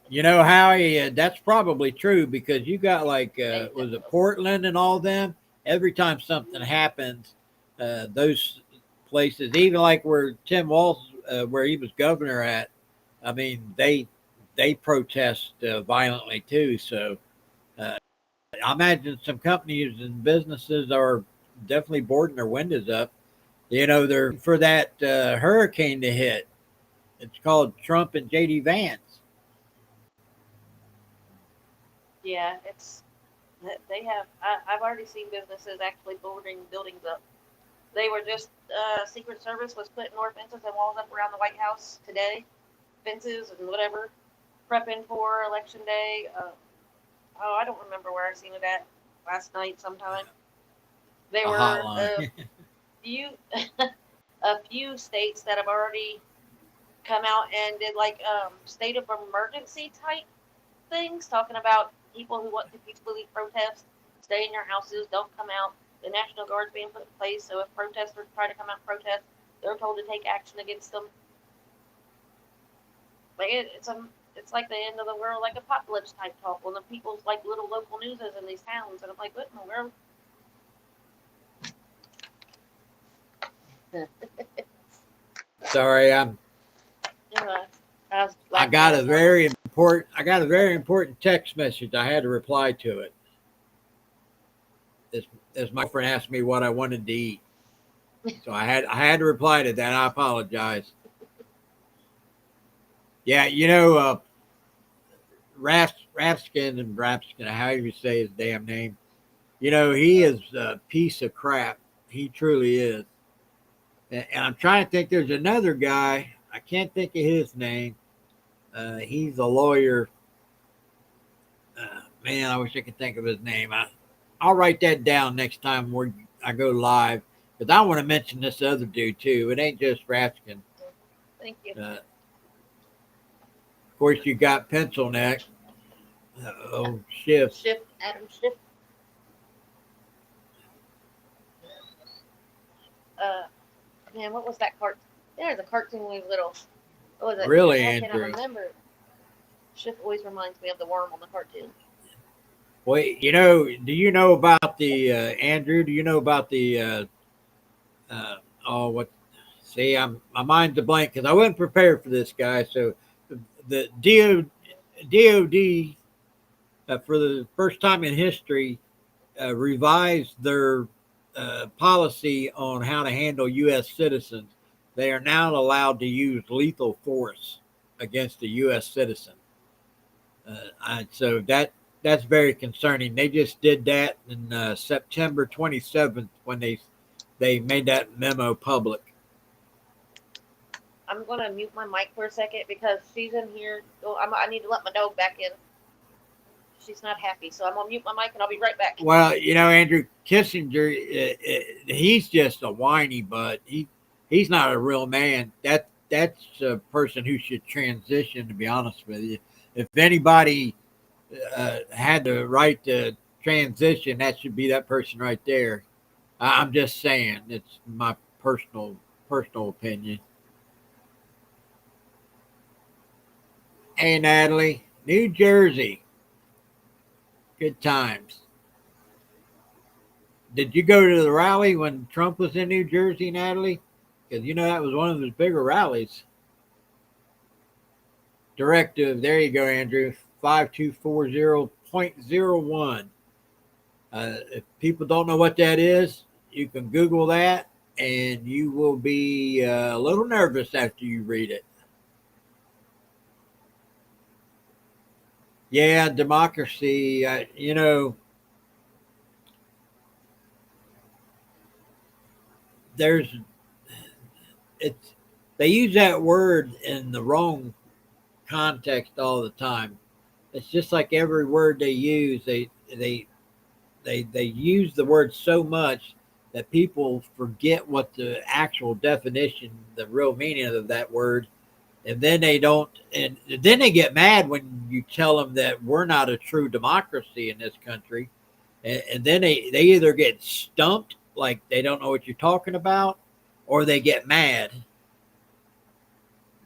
[SPEAKER 1] You know, Howie, that's probably true, because you got like, was it Portland and all them? Every time something happens, those places, even like where Tim Walz, where he was governor at, I mean, they protest violently too. So I imagine some companies and businesses are definitely boarding their windows up. You know, they're for that hurricane to hit. It's called Trump and JD Vance.
[SPEAKER 2] Yeah, they have. I've already seen businesses actually boarding buildings up. They were just Secret Service was putting more fences and walls up around the White House today, fences and whatever, prepping for Election Day. I don't remember where I seen it at last night. Sometime they
[SPEAKER 1] A
[SPEAKER 2] were
[SPEAKER 1] hotline.
[SPEAKER 2] a few states that have already come out and did like state of emergency type things, talking about people who want to peacefully protest, stay in your houses, don't come out. The National Guard's being put in place, so if protesters try to come out and protest, they're told to take action against them. Like it's like the end of the world, like apocalypse type talk. When the people's like little local newses in these towns, and I'm like, what in the world?
[SPEAKER 1] Sorry, I got a very important text message. I had to reply to it. As my friend asked me what I wanted to eat, so I had to reply to that. I apologize. Yeah, you know, Rapskin, however you say his damn name. You know, he is a piece of crap. He truly is. And I'm trying to think. There's another guy. I can't think of his name. He's a lawyer. Man, I wish I could think of his name. I'll write that down next time I go live, because I want to mention this other dude too. It ain't just Raskin.
[SPEAKER 2] Thank you.
[SPEAKER 1] Of course, you got Pencil Neck. Schiff.
[SPEAKER 2] Adam Schiff. Man, what was that cartoon? There's a cartoon when we were little. What was it?
[SPEAKER 1] Really,
[SPEAKER 2] How
[SPEAKER 1] Andrew?
[SPEAKER 2] can I remember? Schiff always reminds me of the worm on the cartoon.
[SPEAKER 1] Wait, you know, do you know about the Andrew? Do you know about the what? See, my mind's a blank because I wasn't prepared for this guy. So the DOD for the first time in history revised their policy on how to handle U.S. citizens. They are now allowed to use lethal force against a U.S. citizen. So that's very concerning. They just did that in September 27th when they made that memo public.
[SPEAKER 2] I'm gonna mute my mic for a second because she's in here. Oh, I need to let my dog back in. She's not happy, so I'm gonna mute my mic and I'll be right back.
[SPEAKER 1] Well, Andrew Kissinger, he's just a whiny butt. He's not a real man. That's a person who should transition. To be honest with you, if anybody had the right to transition, that should be that person right there. I'm just saying. It's my personal opinion. Hey, Natalie, New Jersey. Good times. Did you go to the rally when Trump was in New Jersey, Natalie? Because that was one of his bigger rallies. Directive, there you go, Andrew, 5240.01. If people don't know what that is, you can Google that, and you will be a little nervous after you read it. Yeah, democracy, they use that word in the wrong context all the time. It's just like every word they use, they use the word so much that people forget what the actual definition, the real meaning of that word. And then they don't, and then they get mad when you tell them that we're not a true democracy in this country. And then they either get stumped, like they don't know what you're talking about, or they get mad.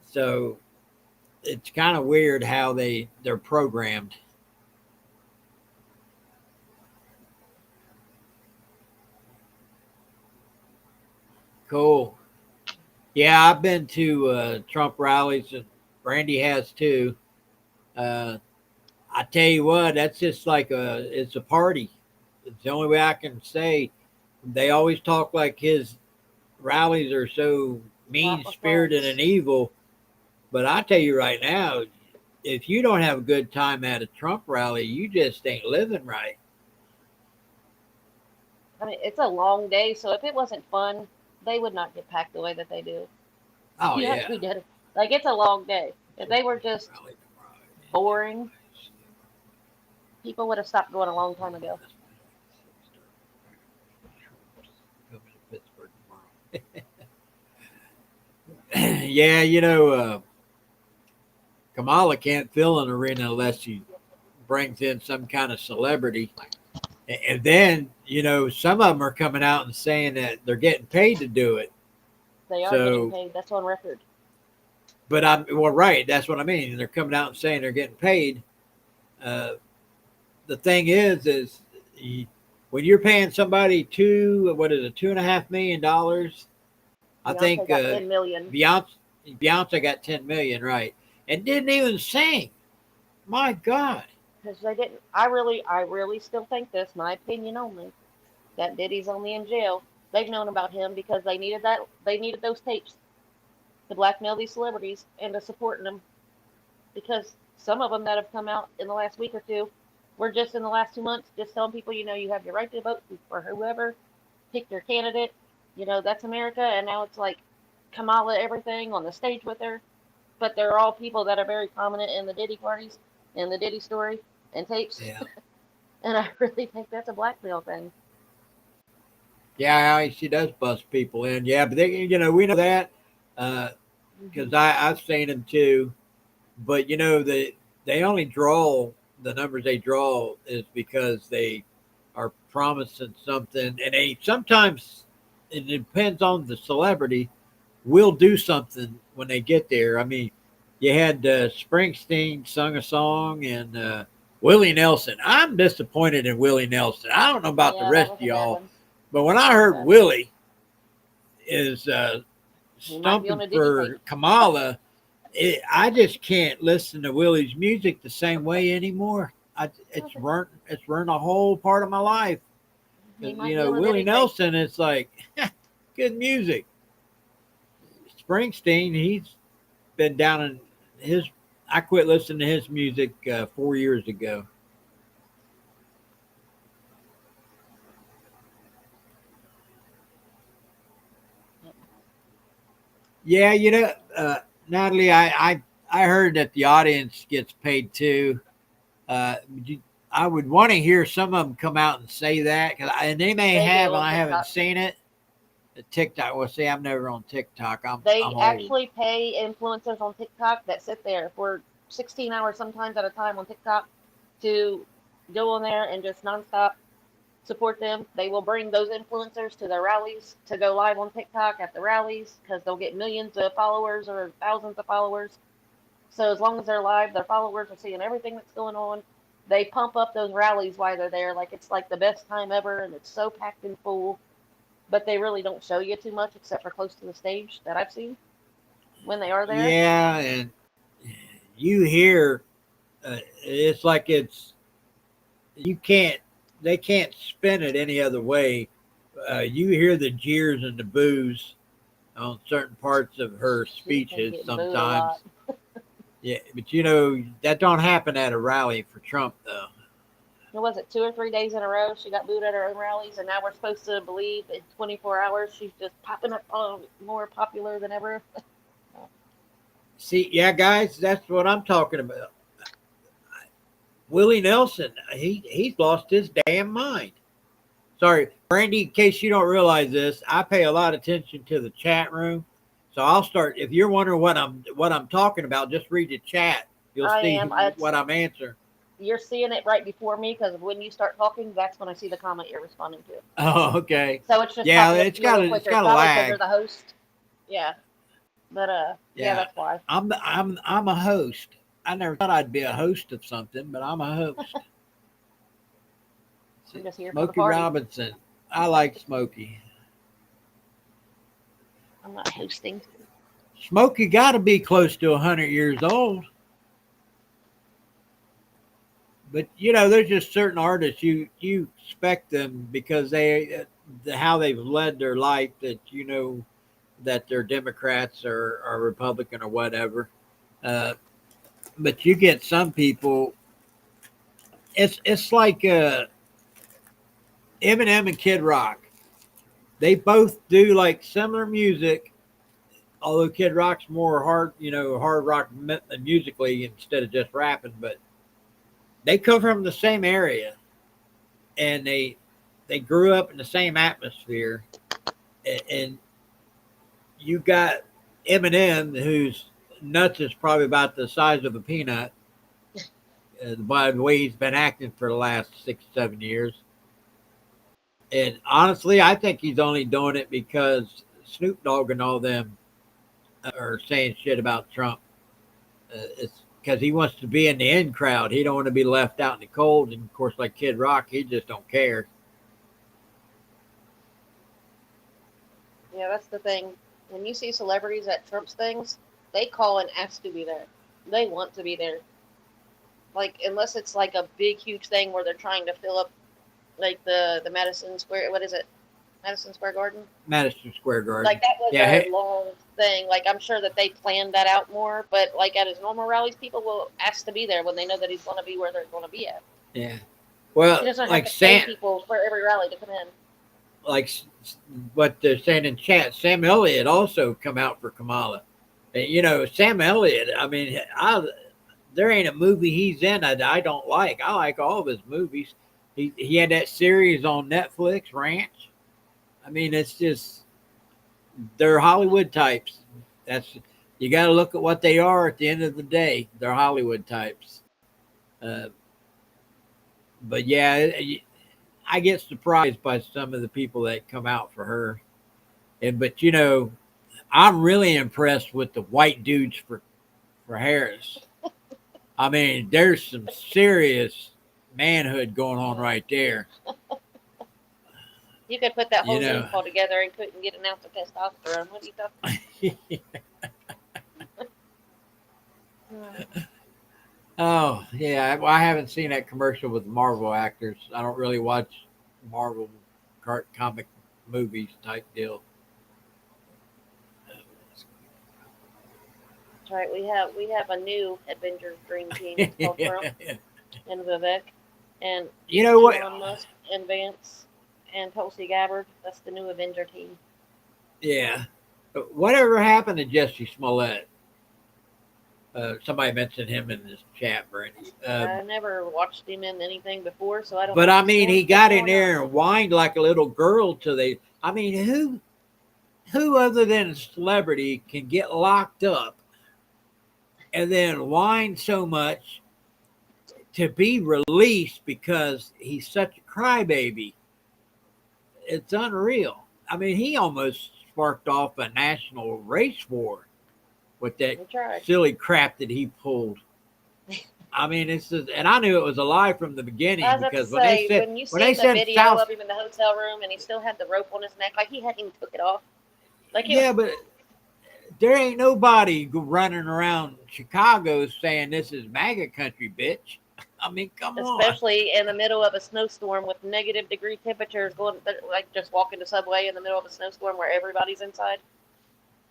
[SPEAKER 1] So it's kind of weird how they're programmed. Cool. Yeah, I've been to Trump rallies, and Randy has too. I tell you what, that's just like it's a party. It's the only way I can say. They always talk like his rallies are so mean-spirited and evil. But I tell you right now, if you don't have a good time at a Trump rally, you just ain't living right.
[SPEAKER 2] I mean, it's a long day, so if it wasn't fun, they would not get packed the way that they do.
[SPEAKER 1] Oh,
[SPEAKER 2] You have
[SPEAKER 1] yeah.
[SPEAKER 2] to be dedicated. Like, it's a long day. If they were just boring, people would have stopped going a long time ago.
[SPEAKER 1] Yeah, Kamala can't fill an arena unless she brings in some kind of celebrity. And then, some of them are coming out and saying that they're getting paid to do it.
[SPEAKER 2] They are getting paid. That's on record.
[SPEAKER 1] But right. That's what I mean. They're coming out and saying they're getting paid. The thing is when you're paying somebody $2.5 million, I think
[SPEAKER 2] got 10 million.
[SPEAKER 1] Beyonce got 10 million, right? And didn't even sing. My God.
[SPEAKER 2] Because they didn't. I really still think this, my opinion only, that Diddy's only in jail. They've known about him because they needed those tapes to blackmail these celebrities into supporting them. Because some of them that have come out in the last week or two were just in the last 2 months just telling people, you have your right to vote for whoever, pick your candidate. That's America. And now it's like Kamala everything on the stage with her. But they're all people that are very prominent in the Diddy parties and the Diddy story and tapes.
[SPEAKER 1] Yeah.
[SPEAKER 2] And I really think that's a blackmail thing.
[SPEAKER 1] Yeah, she does bust people in. Yeah, but we know that because I've seen them too. But they only draw the numbers they draw is because they are promising something, and they sometimes it depends on the celebrity. Will do something when they get there. I mean, you had Springsteen sung a song and Willie Nelson. I'm disappointed in Willie Nelson. I don't know about the rest of y'all, but when I heard Willie is stumping for Kamala, I just can't listen to Willie's music the same way anymore. It's ruined a whole part of my life.
[SPEAKER 2] He might
[SPEAKER 1] You
[SPEAKER 2] be
[SPEAKER 1] know,
[SPEAKER 2] on
[SPEAKER 1] Willie
[SPEAKER 2] anything.
[SPEAKER 1] Nelson, it's like good music. Springsteen, he's been down in his. I quit listening to his music 4 years ago. Yeah, you know, Natalie, I heard that the audience gets paid too. I would want to hear some of them come out and say that, and they may
[SPEAKER 2] They
[SPEAKER 1] have,
[SPEAKER 2] do
[SPEAKER 1] and
[SPEAKER 2] on
[SPEAKER 1] I haven't
[SPEAKER 2] TikTok.
[SPEAKER 1] seen it. The TikTok. Well, see, I'm never on TikTok.
[SPEAKER 2] They
[SPEAKER 1] I'm old.
[SPEAKER 2] actually pay influencers on TikTok that sit there for 16 hours sometimes at a time on TikTok to go on there and just nonstop support them. They will bring those influencers to their rallies to go live on TikTok at the rallies because they'll get millions of followers or thousands of followers. So as long as they're live, their followers are seeing everything that's going on. They pump up those rallies while they're there, like it's like the best time ever, and it's so packed and full. But they really don't show you too much except for close to the stage that I've seen when they are there.
[SPEAKER 1] Yeah, and you hear it's like it's you can't they can't spin it any other way. You hear the jeers and the boos on certain parts of her
[SPEAKER 2] She's been
[SPEAKER 1] speeches
[SPEAKER 2] getting booed a
[SPEAKER 1] sometimes.
[SPEAKER 2] lot.
[SPEAKER 1] Yeah, but you know that don't happen at a rally for Trump though.
[SPEAKER 2] What was it, 2 or 3 days in a row? She got booed at her own rallies, and now we're supposed to believe in 24 hours she's just popping up more popular than ever.
[SPEAKER 1] See, yeah, guys, that's what I'm talking about. Willie Nelson, he's lost his damn mind. Sorry, Brandy. In case you don't realize this, I pay a lot of attention to the chat room. So I'll start. If you're wondering what I'm talking about, just read the chat. You'll
[SPEAKER 2] I
[SPEAKER 1] see
[SPEAKER 2] am.
[SPEAKER 1] what I'm answering.
[SPEAKER 2] You're seeing it right before me because when you start talking, that's when I see the comment you're responding to.
[SPEAKER 1] Oh, okay.
[SPEAKER 2] So it's just
[SPEAKER 1] Yeah,
[SPEAKER 2] popping up
[SPEAKER 1] it's
[SPEAKER 2] to me real
[SPEAKER 1] got
[SPEAKER 2] quicker.
[SPEAKER 1] it's got a
[SPEAKER 2] Probably because
[SPEAKER 1] lag.
[SPEAKER 2] you're the host. Yeah. But yeah,
[SPEAKER 1] Yeah.
[SPEAKER 2] that's why.
[SPEAKER 1] I'm a host. I never thought I'd be a host of something, but I'm a host.
[SPEAKER 2] I'm just here for the
[SPEAKER 1] Smokey
[SPEAKER 2] party.
[SPEAKER 1] Robinson. I like Smokey.
[SPEAKER 2] I'm not hosting.
[SPEAKER 1] Smokey got to be close to 100 years old. But you know, there's just certain artists you expect them because how they've led their life that you know that they're Democrats or Republican or whatever. But you get some people. It's like Eminem and Kid Rock. They both do like similar music, although Kid Rock's more hard rock musically instead of just rapping. But they come from the same area, and they grew up in the same atmosphere. And you got Eminem, whose nuts is probably about the size of a peanut, by the way he's been acting for the last 6-7 years. And honestly, I think he's only doing it because Snoop Dogg and all them are saying shit about Trump. It's because he wants to be in the in crowd. He don't want to be left out in the cold. And of course, like Kid Rock, he just don't care.
[SPEAKER 2] Yeah, that's the thing. When you see celebrities at Trump's things, they call and ask to be there. They want to be there. Like, unless it's like a big, huge thing where they're trying to fill up, like the Madison Square, what is it? Madison Square Garden?
[SPEAKER 1] Madison Square Garden.
[SPEAKER 2] Like, that was
[SPEAKER 1] Yeah,
[SPEAKER 2] a long thing. Like, I'm sure that they planned that out more, but like at his normal rallies, people will ask to be there when they know that he's going to be where they're going to be at.
[SPEAKER 1] Yeah. Well,
[SPEAKER 2] He doesn't
[SPEAKER 1] like
[SPEAKER 2] have to pay
[SPEAKER 1] Sam,
[SPEAKER 2] people for every rally to come in.
[SPEAKER 1] like what they're saying in chat, Sam Elliott also come out for Kamala. And, you know, Sam Elliott. I mean, there ain't a movie he's in that I don't like. I like all of his movies. He had that series on Netflix, Ranch. I mean, it's just they're Hollywood types. You got to look at what they are at the end of the day. They're Hollywood types. But yeah, I get surprised by some of the people that come out for her. But you know, I'm really impressed with the white dudes for Harris. I mean, there's some serious manhood going on right there.
[SPEAKER 2] You could put that whole
[SPEAKER 1] You know.
[SPEAKER 2] Zoom call together and couldn't get an ounce of testosterone. What are you talking about?
[SPEAKER 1] Oh yeah, well, I haven't seen that commercial with the Marvel actors. I don't really watch Marvel comic movies type deal.
[SPEAKER 2] That's right. We have a new Avengers Dream Team. It's called Trump and Vivek and
[SPEAKER 1] You know what?
[SPEAKER 2] Elon Musk and Vance and Tulsi Gabbard. That's the new Avenger team.
[SPEAKER 1] Yeah. Whatever happened to Jesse Smollett? Somebody mentioned him in this chat, Brandy.
[SPEAKER 2] I never watched him in anything before, so I don't.
[SPEAKER 1] But
[SPEAKER 2] know
[SPEAKER 1] I
[SPEAKER 2] the
[SPEAKER 1] mean,
[SPEAKER 2] story
[SPEAKER 1] he got in
[SPEAKER 2] going
[SPEAKER 1] there
[SPEAKER 2] on.
[SPEAKER 1] and whined like a little girl till they. I mean, who other than a celebrity can get locked up and then whine so much to be released because he's such a crybaby? It's unreal. I mean, he almost sparked off a national race war with that
[SPEAKER 2] We tried.
[SPEAKER 1] silly crap that he pulled. I mean, it's just, and I knew it was a lie from the beginning
[SPEAKER 2] I was about to
[SPEAKER 1] because when they
[SPEAKER 2] say,
[SPEAKER 1] said
[SPEAKER 2] when you
[SPEAKER 1] when they
[SPEAKER 2] seen the
[SPEAKER 1] said
[SPEAKER 2] video
[SPEAKER 1] South,
[SPEAKER 2] of him in the hotel room and he still had the rope on his neck, like he hadn't even took it off. Like he
[SPEAKER 1] yeah, but there ain't nobody running around Chicago saying this is MAGA country, bitch. I mean, come on.
[SPEAKER 2] especially in the middle of a snowstorm with negative degree temperatures, going like just walking the subway in the middle of a snowstorm where everybody's inside.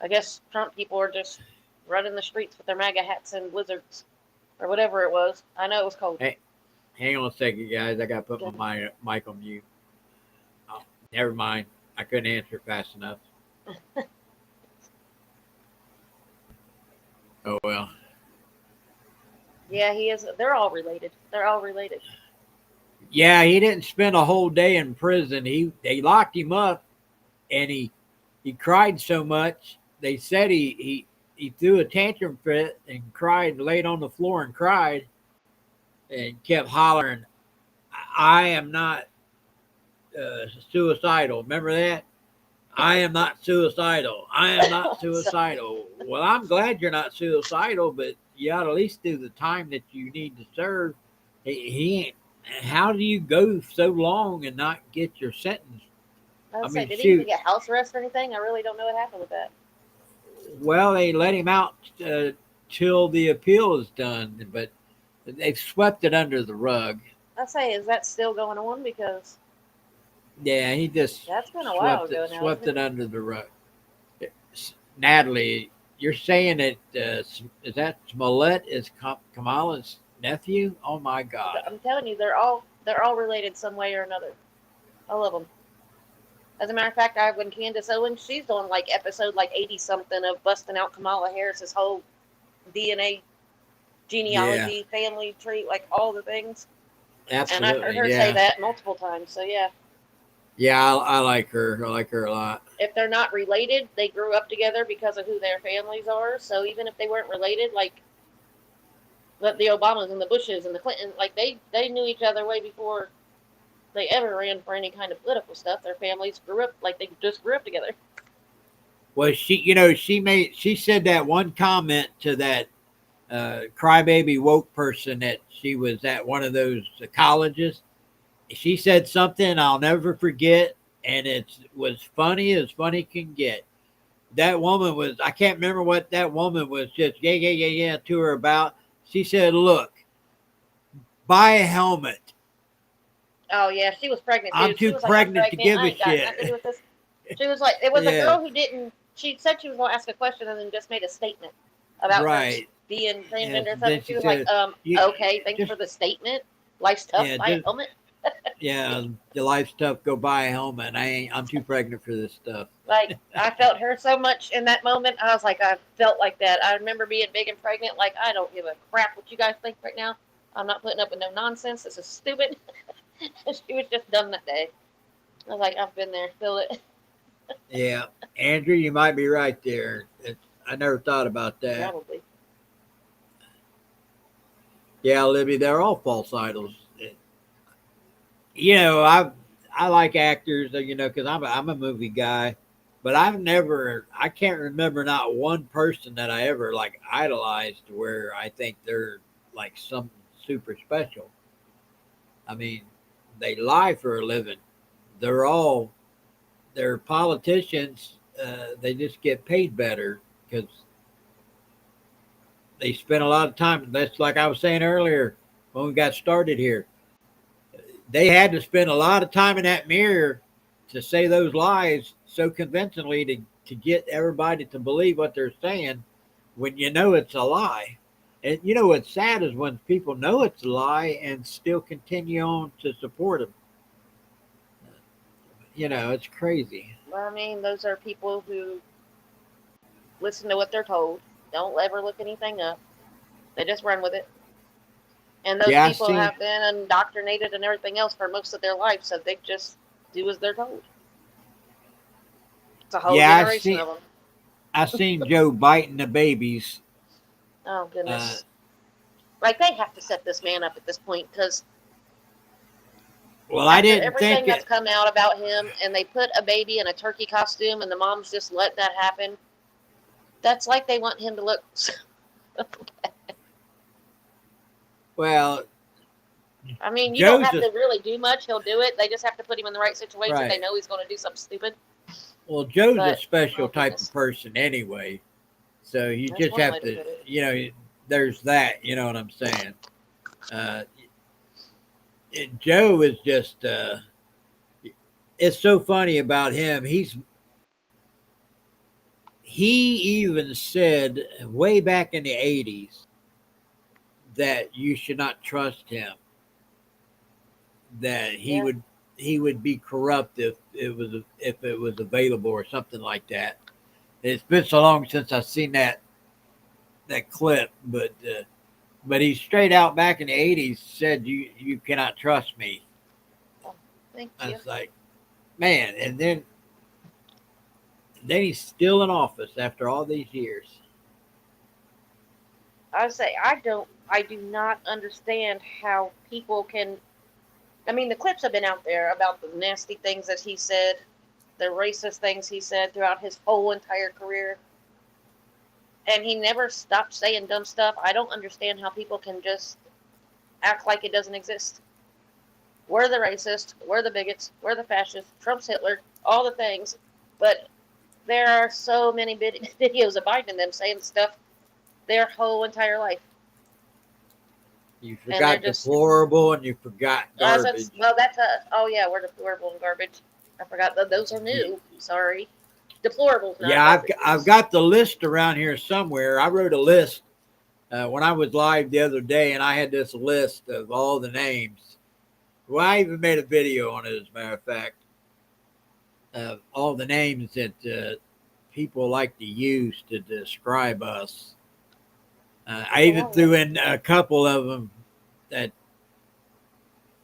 [SPEAKER 2] I guess Trump people are just running the streets with their MAGA hats and blizzards or whatever it was. I know it was cold.
[SPEAKER 1] Hey, hang on a second, guys. I got to put my mic on mute. Oh, never mind. I couldn't answer it fast enough. Oh, well.
[SPEAKER 2] Yeah, he is. They're all related. They're all related.
[SPEAKER 1] Yeah, he didn't spend a whole day in prison. They locked him up, and he cried so much. They said he threw a tantrum fit and cried, laid on the floor and cried, and kept hollering, "I am not suicidal." Remember that? I am not suicidal. I am not suicidal. Well, I'm glad you're not suicidal, but you ought to at least do the time that you need to serve. He ain't. How do you go so long and not get your sentence?
[SPEAKER 2] I was
[SPEAKER 1] I
[SPEAKER 2] say,
[SPEAKER 1] mean,
[SPEAKER 2] did he
[SPEAKER 1] shoot.
[SPEAKER 2] even get house arrest or anything? I really don't know what happened with that.
[SPEAKER 1] Well, they let him out till the appeal is done, but they've swept it under the rug.
[SPEAKER 2] I say, is that still going on? Because
[SPEAKER 1] Yeah, he just
[SPEAKER 2] that's been a while
[SPEAKER 1] swept
[SPEAKER 2] ago
[SPEAKER 1] it,
[SPEAKER 2] now.
[SPEAKER 1] swept
[SPEAKER 2] Isn't
[SPEAKER 1] it under the rug. Natalie, you're saying that is that Smollett is Kamala's nephew? Oh my God!
[SPEAKER 2] I'm telling you, they're all related some way or another. All of them. As a matter of fact, when Candace Owens, she's on like episode like 80 something of busting out Kamala Harris's whole DNA genealogy, family tree, like all the things.
[SPEAKER 1] Absolutely,
[SPEAKER 2] And I heard her say that multiple times. So yeah,
[SPEAKER 1] yeah, I like her. I like her a lot.
[SPEAKER 2] if they're not related, they grew up together because of who their families are. So even if they weren't related, like the Obamas and the Bushes and the Clinton, like they knew each other way before they ever ran for any kind of political stuff. Their families grew up like they just grew up together.
[SPEAKER 1] Well, she said that one comment to that crybaby woke person that she was at one of those colleges. She said something I'll never forget, and it was funny as funny can get. That woman was, I can't remember what that woman was just yeah to her about. She said, "Look, buy a helmet.
[SPEAKER 2] Oh yeah, she was pregnant. Dude.
[SPEAKER 1] I'm
[SPEAKER 2] She
[SPEAKER 1] too
[SPEAKER 2] was like,
[SPEAKER 1] pregnant to give
[SPEAKER 2] I
[SPEAKER 1] a
[SPEAKER 2] ain't got
[SPEAKER 1] shit."
[SPEAKER 2] nothing to do with this. She was like, it was a
[SPEAKER 1] Yeah.
[SPEAKER 2] girl who didn't. She said she was going to ask a question and then just made a statement about her
[SPEAKER 1] Right.
[SPEAKER 2] being transgender
[SPEAKER 1] And
[SPEAKER 2] or
[SPEAKER 1] then
[SPEAKER 2] something.
[SPEAKER 1] she
[SPEAKER 2] She was
[SPEAKER 1] said,
[SPEAKER 2] like,
[SPEAKER 1] "You-
[SPEAKER 2] okay, thanks
[SPEAKER 1] just-
[SPEAKER 2] for the statement. Life's tough.
[SPEAKER 1] Yeah,
[SPEAKER 2] Buy a
[SPEAKER 1] just-
[SPEAKER 2] helmet.
[SPEAKER 1] Yeah, the life's tough. Go buy a helmet. I'm too pregnant for this stuff."
[SPEAKER 2] Like I felt her so much in that moment. I was like, I felt like that. I remember being big and pregnant. Like I don't give a crap what you guys think right now. I'm not putting up with no nonsense. This is stupid. She was just dumb that day. I was like, I've been there. Feel it.
[SPEAKER 1] Yeah, Andrew, you might be right there. I never thought about that.
[SPEAKER 2] Probably.
[SPEAKER 1] Yeah, Libby, they're all false idols. You know, I like actors, you know, because I'm a movie guy, but I can't remember not one person that I ever like idolized where I think they're like something super special. I mean, they lie for a living. They're politicians. They just get paid better because they spend a lot of time. That's like I was saying earlier when we got started here. They had to spend a lot of time in that mirror to say those lies so convincingly to get everybody to believe what they're saying when you know it's a lie. And you know what's sad is when people know it's a lie and still continue on to support them. You know, it's crazy.
[SPEAKER 2] Well, I mean, those are people who listen to what they're told, don't ever look anything up. They just run with it. And those
[SPEAKER 1] Yeah, I
[SPEAKER 2] people
[SPEAKER 1] see.
[SPEAKER 2] have been indoctrinated and everything else for most of their life, so they just do as they're told. It's a whole
[SPEAKER 1] Yeah,
[SPEAKER 2] generation of them.
[SPEAKER 1] I seen Joe biting the babies.
[SPEAKER 2] Oh,
[SPEAKER 1] Uh,
[SPEAKER 2] goodness. Like, they have to set this man up at this point, because
[SPEAKER 1] well, I
[SPEAKER 2] after
[SPEAKER 1] didn't
[SPEAKER 2] everything
[SPEAKER 1] think
[SPEAKER 2] that's
[SPEAKER 1] it.
[SPEAKER 2] come out about him, and they put a baby in a turkey costume, and the moms just let that happen, that's like they want him to look.
[SPEAKER 1] Well,
[SPEAKER 2] I mean, you don't
[SPEAKER 1] Joe's
[SPEAKER 2] have
[SPEAKER 1] a
[SPEAKER 2] to really do much. He'll do it. They just have to put him in the right situation. They
[SPEAKER 1] right.
[SPEAKER 2] know he's going to do something stupid.
[SPEAKER 1] Well, Joe's a
[SPEAKER 2] But,
[SPEAKER 1] special
[SPEAKER 2] oh,
[SPEAKER 1] type
[SPEAKER 2] goodness.
[SPEAKER 1] of person anyway. So you
[SPEAKER 2] That's
[SPEAKER 1] just
[SPEAKER 2] one way
[SPEAKER 1] have
[SPEAKER 2] to
[SPEAKER 1] to,
[SPEAKER 2] put it.
[SPEAKER 1] you know, there's that. You know what I'm saying? Uh, Joe is just. It's so funny about him. He even said way back in the '80s that you should not trust him. That
[SPEAKER 2] Yeah.
[SPEAKER 1] he would be corrupt if it was available or something like that. It's been so long since I've seen that clip, but he straight out back in the '80s said you cannot trust me.
[SPEAKER 2] Thank
[SPEAKER 1] I
[SPEAKER 2] you.
[SPEAKER 1] was like, man, and then he's still in office after all these years.
[SPEAKER 2] I say I do not understand how people can. I mean, the clips have been out there about the nasty things that he said, the racist things he said throughout his whole entire career, and he never stopped saying dumb stuff. I don't understand how people can just act like it doesn't exist. We're the racist, we're the bigots, we're the fascists, Trump's Hitler, all the things, but there are so many videos of Biden and them saying stuff their whole entire life.
[SPEAKER 1] You
[SPEAKER 2] And they're
[SPEAKER 1] forgot
[SPEAKER 2] just,
[SPEAKER 1] deplorable and you forgot garbage.
[SPEAKER 2] well, that's a, oh yeah, we're deplorable and garbage. I forgot that those are new. Sorry. Deplorable's not
[SPEAKER 1] Yeah,
[SPEAKER 2] garbage.
[SPEAKER 1] I've got the list around here somewhere. I wrote a list when I was live the other day, and I had this list of all the names. Well, I even made a video on it, as a matter of fact. All the names that people like to use to describe us. I even threw in a couple of them that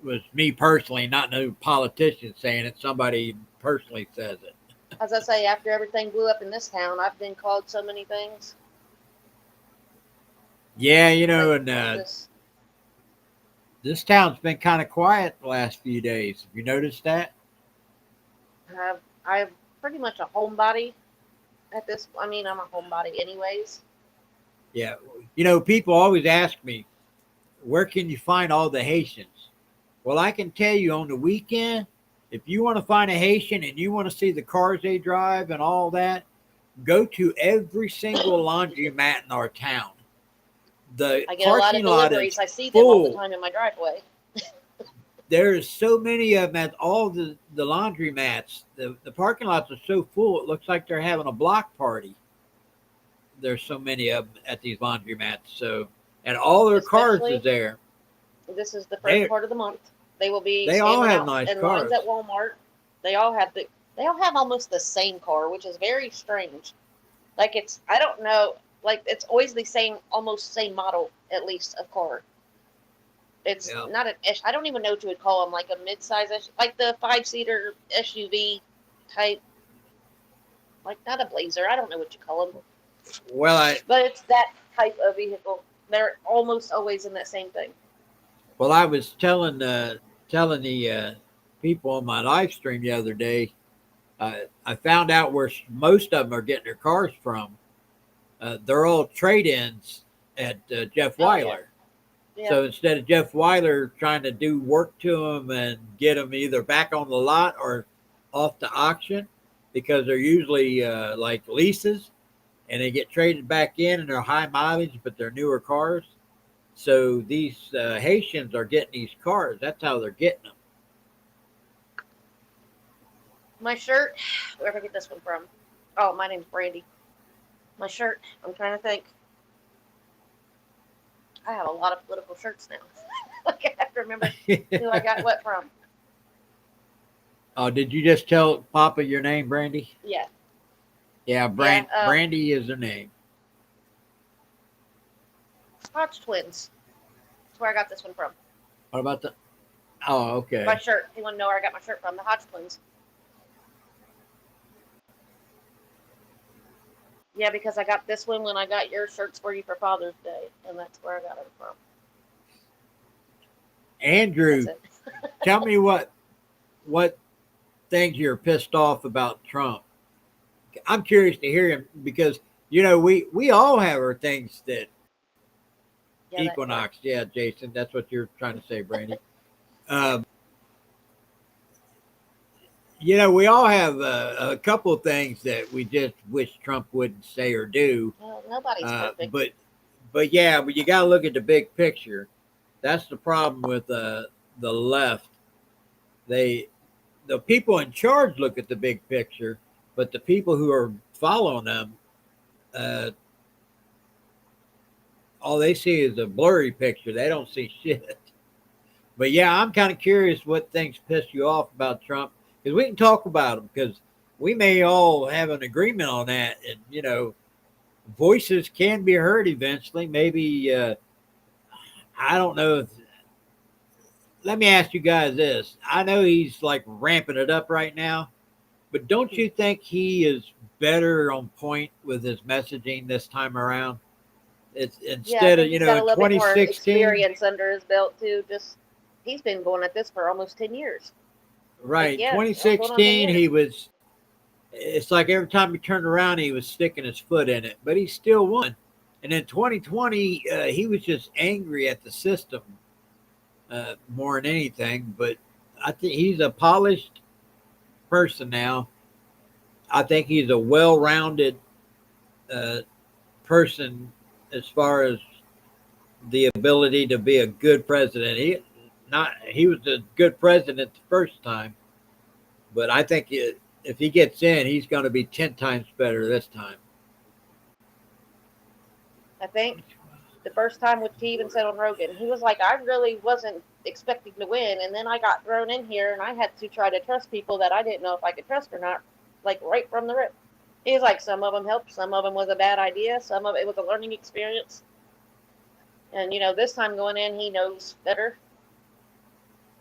[SPEAKER 1] was me personally, not no politician saying it. Somebody personally says it.
[SPEAKER 2] As I say, after everything blew up in this town, I've been called so many things.
[SPEAKER 1] Yeah, you know,
[SPEAKER 2] Like,
[SPEAKER 1] and
[SPEAKER 2] just,
[SPEAKER 1] this town's been kind of quiet the last few days. Have you noticed that?
[SPEAKER 2] I'm pretty much a homebody at this. I mean, I'm a homebody anyways.
[SPEAKER 1] Yeah. You know, people always ask me, where can you find all the Haitians? Well, I can tell you on the weekend, if you want to find a Haitian and you want to see the cars they drive and all that, go to every single laundromat in our town. The
[SPEAKER 2] I get a lot of
[SPEAKER 1] parking lot
[SPEAKER 2] deliveries.
[SPEAKER 1] is
[SPEAKER 2] I see them all the
[SPEAKER 1] full.
[SPEAKER 2] time in my driveway.
[SPEAKER 1] There's so many of them at all the laundromats. The parking lots are so full, it looks like they're having a block party. There's so many of them at these laundromats. So, and all their cars
[SPEAKER 2] Especially,
[SPEAKER 1] is there.
[SPEAKER 2] this is the
[SPEAKER 1] They
[SPEAKER 2] first part of the month. They will be
[SPEAKER 1] they all
[SPEAKER 2] standing
[SPEAKER 1] have
[SPEAKER 2] out
[SPEAKER 1] nice
[SPEAKER 2] in lines
[SPEAKER 1] cars.
[SPEAKER 2] at Walmart. They all have almost the same car, which is very strange. Like, it's, I don't know, like, it's always the same, almost same model, at least, of car. It's
[SPEAKER 1] Yeah.
[SPEAKER 2] not an I don't even know what you would call them, like a mid-size SUV, like the 5-seater SUV type, like not a Blazer. I don't know what you call them,
[SPEAKER 1] Well,
[SPEAKER 2] but it's that type of vehicle. They're almost always in that same thing.
[SPEAKER 1] I was telling the people on my live stream the other day. I found out where most of them are getting their cars from. They're all trade-ins at Jeff
[SPEAKER 2] Oh, yeah.
[SPEAKER 1] Weiler.
[SPEAKER 2] Yeah.
[SPEAKER 1] So instead of Jeff Weiler trying to do work to them and get them either back on the lot or off the auction, because they're usually like leases, and they get traded back in and they're high mileage, but they're newer cars. So these Haitians are getting these cars. That's how they're getting them.
[SPEAKER 2] My shirt. Where did I get this one from? Oh, my name's Brandy. My shirt. I'm trying to think. I have a lot of political shirts now. Like, I have to remember who I got what from.
[SPEAKER 1] Oh, did you just tell Papa your name, Brandy?
[SPEAKER 2] Yeah.
[SPEAKER 1] Yeah, Brandy is her name.
[SPEAKER 2] Hodge twins. That's where I got this one from.
[SPEAKER 1] What about the? Oh, okay.
[SPEAKER 2] My shirt. You want to know where I got my shirt from? The Hodge twins. Yeah, because I got this one when I got your shirts for you for Father's Day, and that's where I got it from.
[SPEAKER 1] Andrew,
[SPEAKER 2] That's it.
[SPEAKER 1] tell me what things you're pissed off about Trump. I'm curious to hear him because we all have our things that
[SPEAKER 2] Yeah, that
[SPEAKER 1] Equinox. Yeah, Jason, that's what you're trying to say, Brandy. We all have a couple of things that we just wish Trump wouldn't say or do.
[SPEAKER 2] Well, nobody's perfect.
[SPEAKER 1] But you got to look at the big picture. That's the problem with the left. The people in charge look at the big picture, but the people who are following them, all they see is a blurry picture. They don't see shit. But yeah, I'm kind of curious what things piss you off about Trump, because we can talk about them, because we may all have an agreement on that, and voices can be heard eventually. Maybe I don't know. Let me ask you guys this. I know he's like ramping it up right now, but don't you think he is better on point with his messaging this time around? It's instead of
[SPEAKER 2] he's got a little bit more
[SPEAKER 1] 2016
[SPEAKER 2] experience under his belt too. Just he's been going at this for almost 10 years.
[SPEAKER 1] right?
[SPEAKER 2] Like, yeah,
[SPEAKER 1] 2016 he was. It's like every time he turned around, he was sticking his foot in it, but he still won. And in 2020, he was just angry at the system more than anything. But I think he's a polished person now. I think he's a well-rounded person as far as the ability to be a good president. He was a good president the first time, but I think if he gets in, he's going to be 10 times better this time.
[SPEAKER 2] I think the first time, which he even said on Rogan, he was like, I really wasn't expecting to win, and then I got thrown in here, and I had to try to trust people that I didn't know if I could trust or not, like right from the rip. He's like, some of them helped, some of them was a bad idea, some of it was a learning experience. And this time going in, he knows better.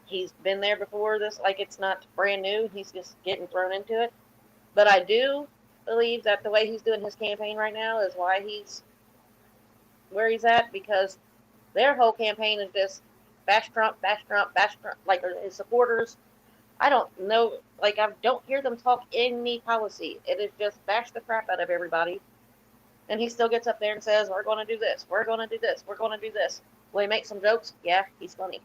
[SPEAKER 2] He's been there before this, like it's not brand new. He's just getting thrown into it. But I do believe that the way he's doing his campaign right now is why he's where he's at, because their whole campaign is just bash Trump, bash Trump, bash Trump, like his supporters. I don't know, like I don't hear them talk any policy. It is just bash the crap out of everybody. And he still gets up there and says, we're going to do this, we're going to do this, we're going to do this. Will he make some jokes? Yeah, he's funny.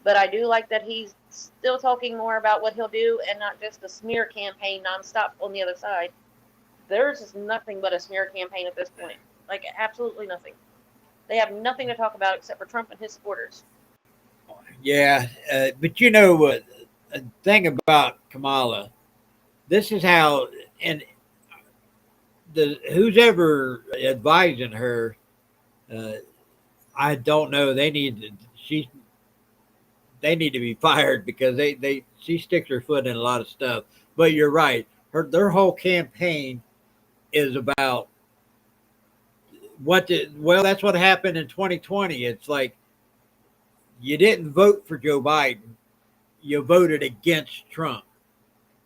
[SPEAKER 2] But I do like that he's still talking more about what he'll do and not just a smear campaign nonstop on the other side. There's just nothing but a smear campaign at this point. Like, absolutely nothing. They have nothing to talk about except for Trump and his supporters.
[SPEAKER 1] Yeah, but what? A thing about Kamala, this is how, and who's ever advising her, I don't know. They need to be fired, because she sticks her foot in a lot of stuff. But you're right. Their whole campaign is about that's what happened in 2020. It's like you didn't vote for Joe Biden, you voted against Trump.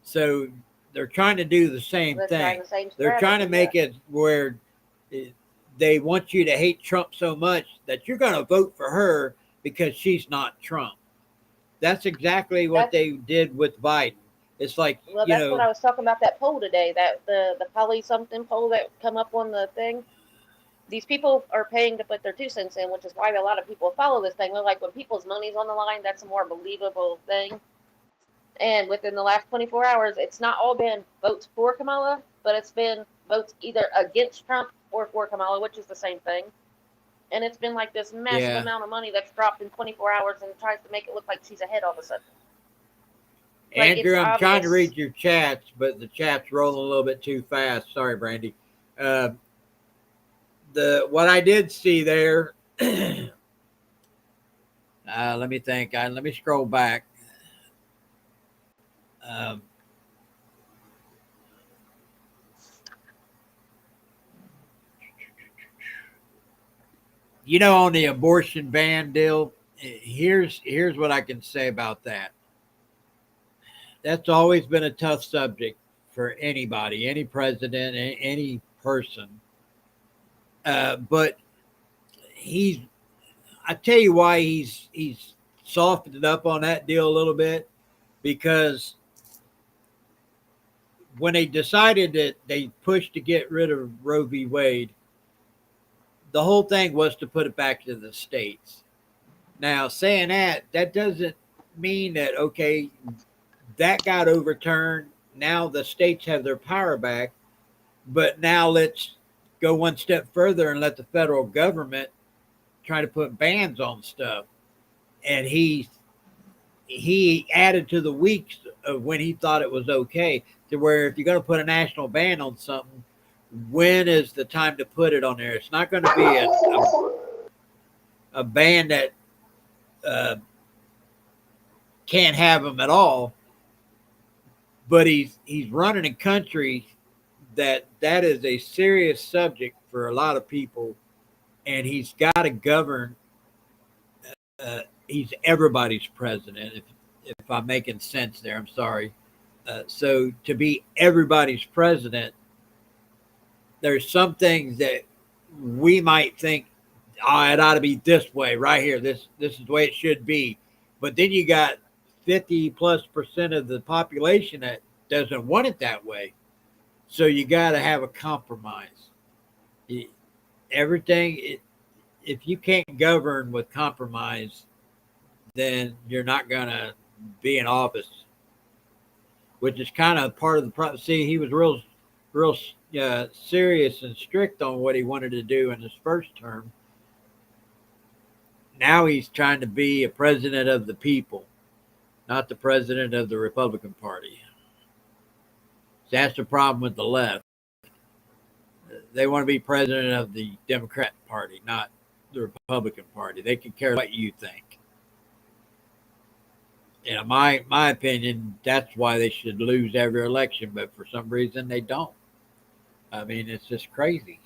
[SPEAKER 1] So they're trying to do the same thing. They're trying to make it where they want you to hate Trump so much that you're going to vote for her because she's not Trump. That's exactly what they did with Biden. It's like,
[SPEAKER 2] well, that's what I was talking about, that poll today, that the Polly something poll that come up on the thing. These people are paying to put their 2 cents in, which is why a lot of people follow this thing. They're like, when people's money's on the line, that's a more believable thing. And within the last 24 hours, it's not all been votes for Kamala, but it's been votes either against Trump or for Kamala, which is the same thing. And it's been like this massive amount of money that's dropped in 24 hours and tries to make it look like she's ahead all of a sudden. Like,
[SPEAKER 1] Andrew,
[SPEAKER 2] it's
[SPEAKER 1] I'm trying to
[SPEAKER 2] obvious.
[SPEAKER 1] read your chats, but the chat's rolling a little bit too fast. Sorry, Brandy. Uh, what I did see there, let me think. Let me scroll back. Um, on the abortion ban deal, here's what I can say about that. That's always been a tough subject for anybody, any president, any person. But I tell you why he's softened up on that deal a little bit, because when they decided that they pushed to get rid of Roe v. Wade, the whole thing was to put it back to the states. Now, saying that doesn't mean that, okay, that got overturned. Now the states have their power back, but now let's go one step further and let the federal government try to put bans on stuff. And he added to the weeks of when he thought it was okay, to where if you're going to put a national ban on something, when is the time to put it on there? It's not going to be a ban that can't have them at all. But he's running a country that is a serious subject for a lot of people, and he's got to govern. He's everybody's president. If I'm making sense there, I'm sorry. So to be everybody's president, there's some things that we might think, oh, it ought to be this way right here. This is the way it should be. But then you got 50+% of the population that doesn't want it that way. So you got to have a compromise. Everything, if you can't govern with compromise, then you're not going to be in office, which is kind of part of the problem. See, he was real serious and strict on what he wanted to do in his first term. Now he's trying to be a president of the people, not the president of the Republican Party. So that's the problem with the left. They want to be president of the Democrat Party, not the Republican Party. They can care what you think. My opinion, that's why they should lose every election, but for some reason they don't. I mean, it's just crazy.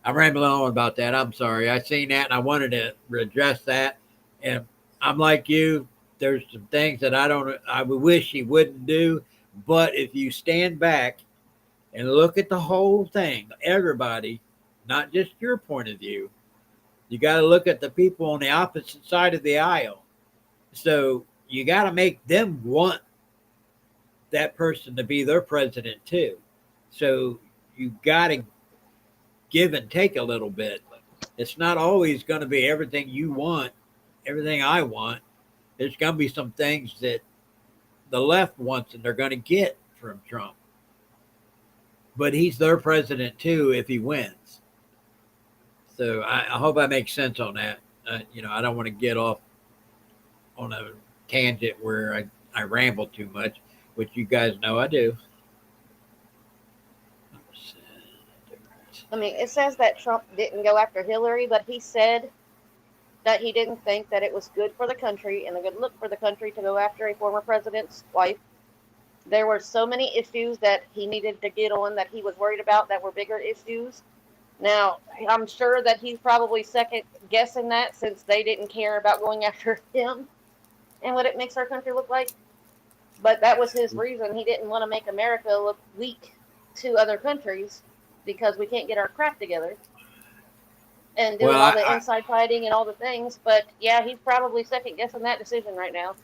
[SPEAKER 1] I'm rambling on about that. I'm sorry. I seen that and I wanted to address that. And I'm like you. There's some things that I would wish he wouldn't do. But if you stand back and look at the whole thing, everybody, not just your point of view, you got to look at the people on the opposite side of the aisle. So you got to make them want that person to be their president too. So you got to give and take a little bit. It's not always going to be everything you want, everything I want. There's going to be some things that the left wants and they're going to get from Trump. But he's their president too if he wins. So I hope I make sense on that. I don't want to get off on a tangent where I ramble too much, which you guys know I do.
[SPEAKER 2] I mean, it says that Trump didn't go after Hillary, but he said that he didn't think that it was good for the country and a good look for the country to go after a former president's wife. There were so many issues that he needed to get on that he was worried about that were bigger issues. Now, I'm sure that he's probably second guessing that since they didn't care about going after him and what it makes our country look like. But that was his reason. He didn't want to make America look weak to other countries because we can't get our crap together and doing all the inside fighting and all the things. But yeah, he's probably second guessing that decision right now.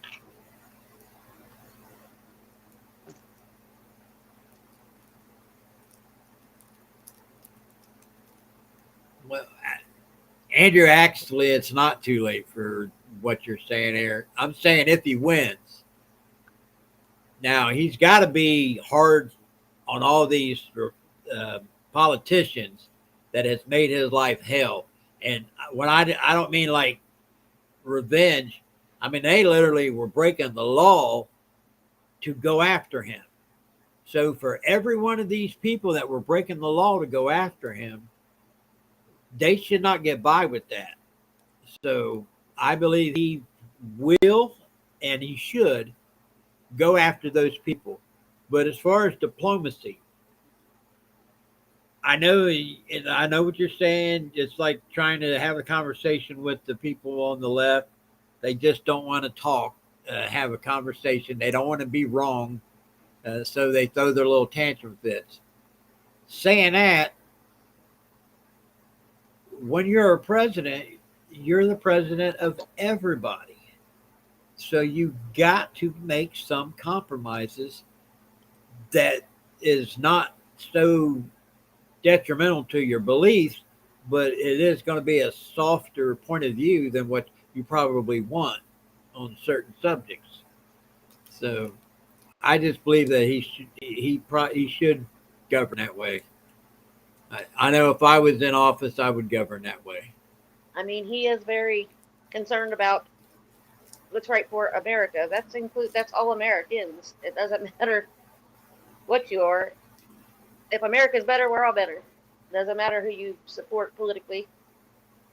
[SPEAKER 1] Well, Andrew, actually, it's not too late for what you're saying here. I'm saying if he wins. Now, he's got to be hard on all these politicians that has made his life hell. And when I don't mean like revenge. I mean, they literally were breaking the law to go after him. So for every one of these people that were breaking the law to go after him, they should not get by with that. So I believe he will and he should go after those people. But as far as diplomacy, I know what you're saying. It's like trying to have a conversation with the people on the left. They just don't want to talk, have a conversation. They don't want to be wrong. So they throw their little tantrum fits. Saying that, when you're a president, you're the president of everybody. So you got to make some compromises that is not so detrimental to your beliefs, but it is going to be a softer point of view than what you probably want on certain subjects. So I just believe that he should govern that way. I know if I was in office, I would govern that way.
[SPEAKER 2] I mean, he is very concerned about what's right for America. That's all Americans. It doesn't matter what you are. If America's better, we're all better. Doesn't matter who you support politically.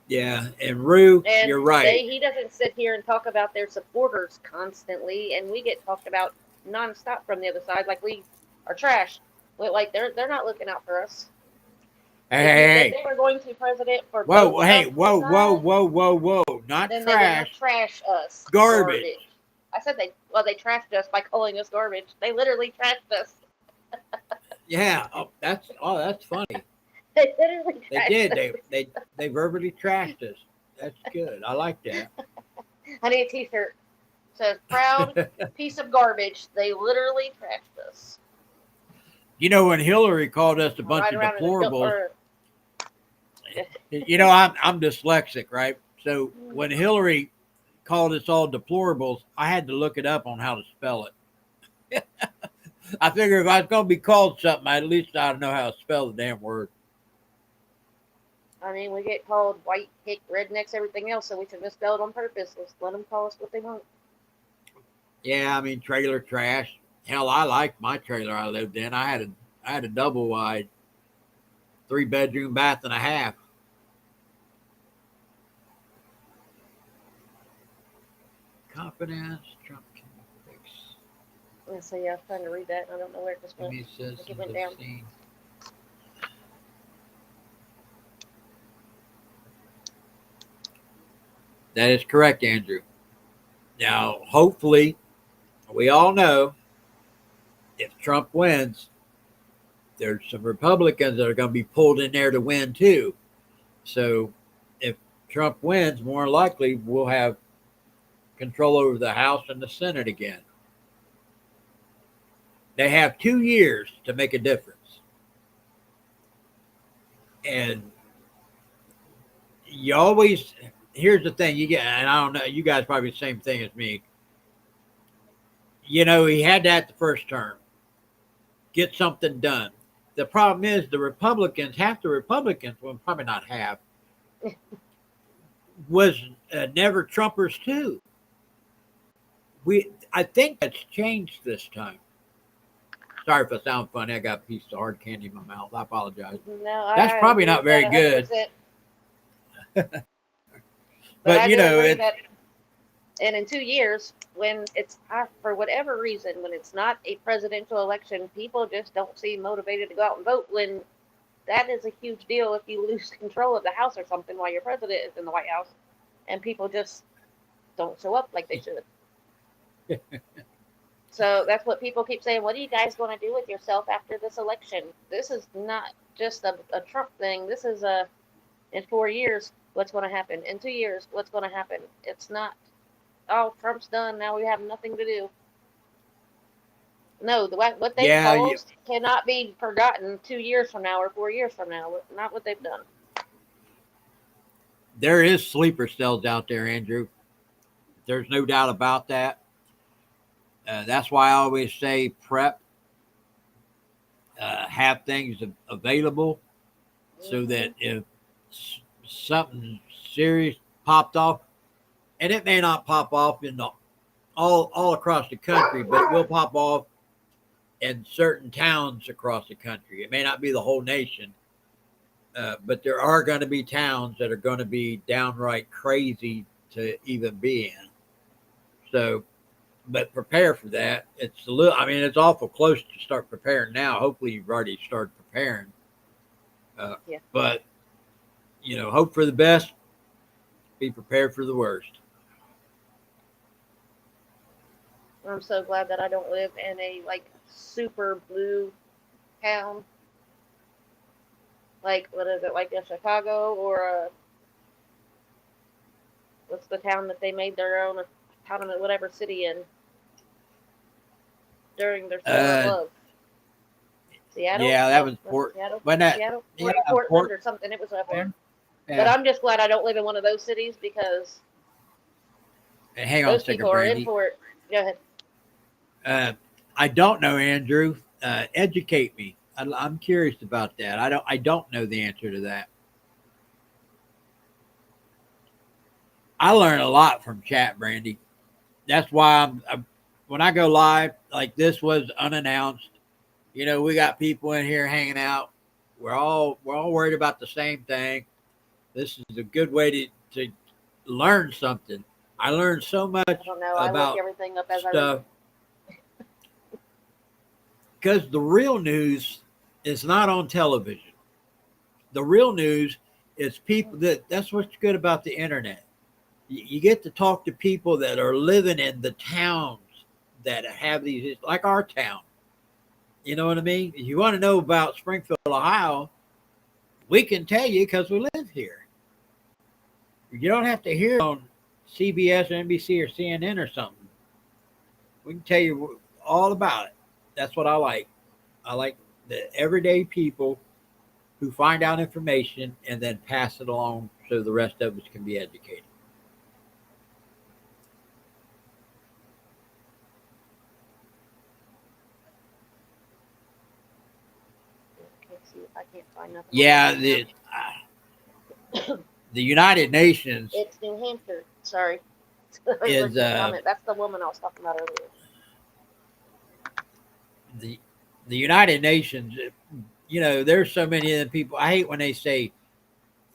[SPEAKER 1] Yeah, and Rue,
[SPEAKER 2] And
[SPEAKER 1] you're right.
[SPEAKER 2] he doesn't sit here and talk about their supporters constantly, and we get talked about nonstop from the other side, like we are trash. Like they're not looking out for us.
[SPEAKER 1] Hey,
[SPEAKER 2] If they were going to be president for
[SPEAKER 1] whoa,
[SPEAKER 2] both
[SPEAKER 1] hey,
[SPEAKER 2] sides,
[SPEAKER 1] whoa, not
[SPEAKER 2] then they're gonna
[SPEAKER 1] trash.
[SPEAKER 2] trash us.
[SPEAKER 1] Garbage.
[SPEAKER 2] I said they trashed us by calling us garbage. They literally trashed us.
[SPEAKER 1] Yeah, that's funny.
[SPEAKER 2] They literally
[SPEAKER 1] They
[SPEAKER 2] trashed
[SPEAKER 1] did.
[SPEAKER 2] us.
[SPEAKER 1] They verbally trashed us. That's good. I like that.
[SPEAKER 2] I need a T-shirt. Says proud piece of garbage. They literally trashed us.
[SPEAKER 1] You know, when Hillary called us a bunch
[SPEAKER 2] Right
[SPEAKER 1] of
[SPEAKER 2] around in the
[SPEAKER 1] deplorables,
[SPEAKER 2] or-
[SPEAKER 1] I'm dyslexic, right? So when Hillary called us all deplorables, I had to look it up on how to spell it. I figure if I was going to be called something, at least I would know how to spell the damn word.
[SPEAKER 2] I mean, we get called white, hick, rednecks, everything else, so we should misspell it on purpose. Let's let them call us what they want.
[SPEAKER 1] Yeah, I mean, trailer trash. Hell, I liked my trailer I lived in. I had a double wide, 3-bedroom, bath and a half. Confidence, Trump can fix.
[SPEAKER 2] Let's see, I was trying to read that, and I don't know where it just went.
[SPEAKER 1] Give me
[SPEAKER 2] I think it
[SPEAKER 1] citizens
[SPEAKER 2] went
[SPEAKER 1] of
[SPEAKER 2] down.
[SPEAKER 1] scene. That is correct, Andrew. Now, hopefully, we all know if Trump wins, there's some Republicans that are going to be pulled in there to win too. So if Trump wins, more likely we'll have control over the House and the Senate again. They have 2 years to make a difference. And you always, here's the thing you get, and I don't know, you guys probably the same thing as me. You know, he had that the first term. Get something done. The problem is the Republicans, half the Republicans, well, probably not half, was never Trumpers too. I think that's changed this time. Sorry if I sound funny. I got a piece of hard candy in my mouth. I apologize.
[SPEAKER 2] No,
[SPEAKER 1] That's
[SPEAKER 2] I
[SPEAKER 1] probably
[SPEAKER 2] agree
[SPEAKER 1] not
[SPEAKER 2] with
[SPEAKER 1] very
[SPEAKER 2] that
[SPEAKER 1] good.
[SPEAKER 2] 100%.
[SPEAKER 1] But
[SPEAKER 2] I
[SPEAKER 1] you
[SPEAKER 2] do
[SPEAKER 1] know,
[SPEAKER 2] agree
[SPEAKER 1] it,
[SPEAKER 2] that, and in 2 years, when it's for whatever reason, when it's not a presidential election, people just don't seem motivated to go out and vote. When that is a huge deal if you lose control of the House or something while your president is in the White House, and people just don't show up like they should. So that's what people keep saying. What are you guys going to do with yourself after this election? This is not just a Trump thing. This is in 4 years, what's going to happen? In 2 years, what's going to happen? It's not, oh, Trump's done. Now we have nothing to do. No, what they caused cannot be forgotten 2 years from now or 4 years from now. Not what they've done.
[SPEAKER 1] there is sleeper cells out there, Andrew. There's no doubt about that. That's why I always say prep, have things available so that if something serious popped off, and it may not pop off in the all across the country, but it will pop off in certain towns across the country. It may not be the whole nation, but there are going to be towns that are going to be downright crazy to even be in. So, but prepare for that. It's a little, I mean, it's awful close to start preparing now. Hopefully you've already started preparing.
[SPEAKER 2] Yeah.
[SPEAKER 1] But, you know, hope for the best, be prepared for the worst.
[SPEAKER 2] I'm so glad that I don't live in a like super blue town. Like, what is it, like a Chicago or a, what's the town that they made their own autonomous, whatever city in during their summer of love? Seattle?
[SPEAKER 1] Yeah, that
[SPEAKER 2] No,
[SPEAKER 1] was
[SPEAKER 2] Port. Seattle?
[SPEAKER 1] Wasn't that?
[SPEAKER 2] Seattle?
[SPEAKER 1] Yeah,
[SPEAKER 2] Portland or something. It was up there. But
[SPEAKER 1] Yeah.
[SPEAKER 2] I'm just glad I don't live in one of those cities because
[SPEAKER 1] And hang on a
[SPEAKER 2] those
[SPEAKER 1] second,
[SPEAKER 2] people are in
[SPEAKER 1] Brandy.
[SPEAKER 2] for it. Go ahead.
[SPEAKER 1] I don't know, Andrew. Educate me. I'm curious about that. I don't know the answer to that. I learn a lot from chat, Brandy. That's why I'm when I go live, like this was unannounced. You know, we got people in here hanging out. We're all worried about the same thing. This is a good way to learn something. I learned so much
[SPEAKER 2] I don't know. I
[SPEAKER 1] about
[SPEAKER 2] look everything up as I
[SPEAKER 1] stuff
[SPEAKER 2] read.
[SPEAKER 1] because the real news is not on television. The real news is people that's what's good about the internet. You get to talk to people that are living in the towns that have these, like our town. You know what I mean? If you want to know about Springfield, Ohio, we can tell you because we live here. You don't have to hear it on CBS or NBC or CNN or something. We can tell you all about it. That's what I like. I like the everyday people who find out information and then pass it along so the rest of us can be educated.
[SPEAKER 2] I can't find nothing.
[SPEAKER 1] Yeah, the United Nations
[SPEAKER 2] It's New Hampshire. Sorry.
[SPEAKER 1] is
[SPEAKER 2] That's the woman I was talking about earlier.
[SPEAKER 1] the United Nations. You know, there's so many of the people. I hate when they say,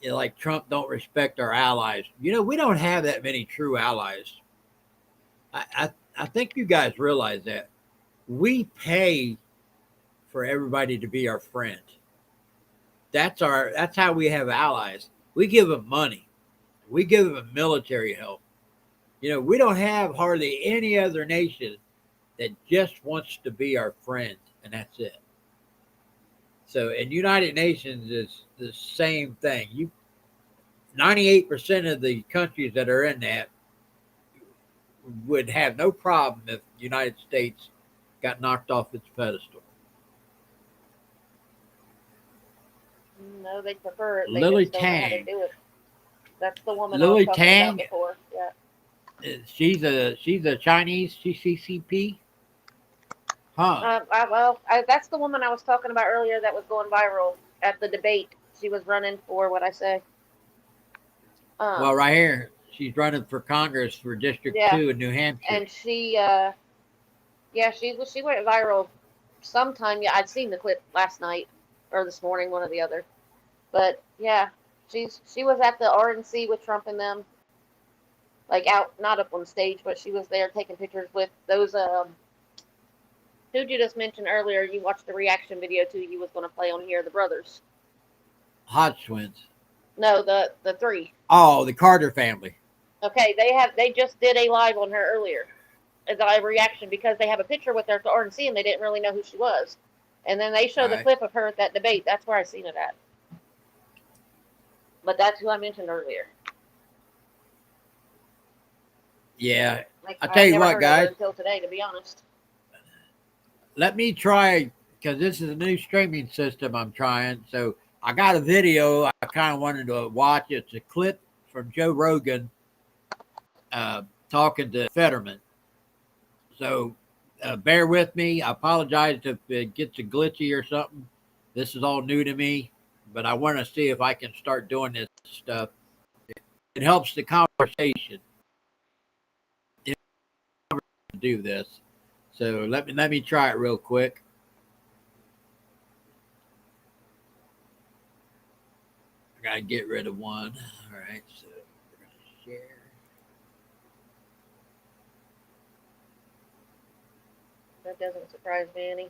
[SPEAKER 1] you know, like Trump don't respect our allies. You know, we don't have that many true allies. I think you guys realize that we pay for everybody to be our friend. That's how we have allies. We give them money. We give them military help. You know, we don't have hardly any other nation that just wants to be our friend, and that's it. So, and United Nations is the same thing. 98% of the countries that are in that would have no problem if the United States got knocked off its pedestal.
[SPEAKER 2] No, they prefer it. They
[SPEAKER 1] Lily
[SPEAKER 2] just don't know how to
[SPEAKER 1] Tang.
[SPEAKER 2] do it. That's the woman
[SPEAKER 1] Lily
[SPEAKER 2] I was talking
[SPEAKER 1] Tang?
[SPEAKER 2] about before. Yeah.
[SPEAKER 1] She's a Chinese CCCP. Huh.
[SPEAKER 2] That's the woman I was talking about earlier that was going viral at the debate. She was running for what I say.
[SPEAKER 1] Well, right here, she's running for Congress for District 2 in New Hampshire.
[SPEAKER 2] And she went viral sometime. Yeah, I'd seen the clip last night or this morning, one or the other. But yeah, she was at the RNC with Trump and them, like out, not up on stage, but she was there taking pictures with those. Who'd you just mention earlier? You watched the reaction video to you was going to play on here, the brothers.
[SPEAKER 1] Hodge twins.
[SPEAKER 2] No, the three.
[SPEAKER 1] Oh, the Carter family.
[SPEAKER 2] Okay, they just did a live on her earlier, as a live reaction because they have a picture with her at the RNC and they didn't really know who she was, and then they show the
[SPEAKER 1] Right.
[SPEAKER 2] clip of her at that debate. That's where I seen it at. But that's who I mentioned earlier.
[SPEAKER 1] Yeah.
[SPEAKER 2] Like,
[SPEAKER 1] I'll tell you
[SPEAKER 2] never
[SPEAKER 1] what,
[SPEAKER 2] heard of her
[SPEAKER 1] guys.
[SPEAKER 2] until today, to be honest.
[SPEAKER 1] Let me try, because this is a new streaming system I'm trying. So I got a video I kind of wanted to watch. It's a clip from Joe Rogan talking to Fetterman. So bear with me. I apologize if it gets a glitchy or something. This is all new to me, but I want to see if I can start doing this stuff. It helps the conversation. do this. So let me try it real quick. I gotta get rid of one. All right, so we're gonna share.
[SPEAKER 2] That doesn't surprise me any.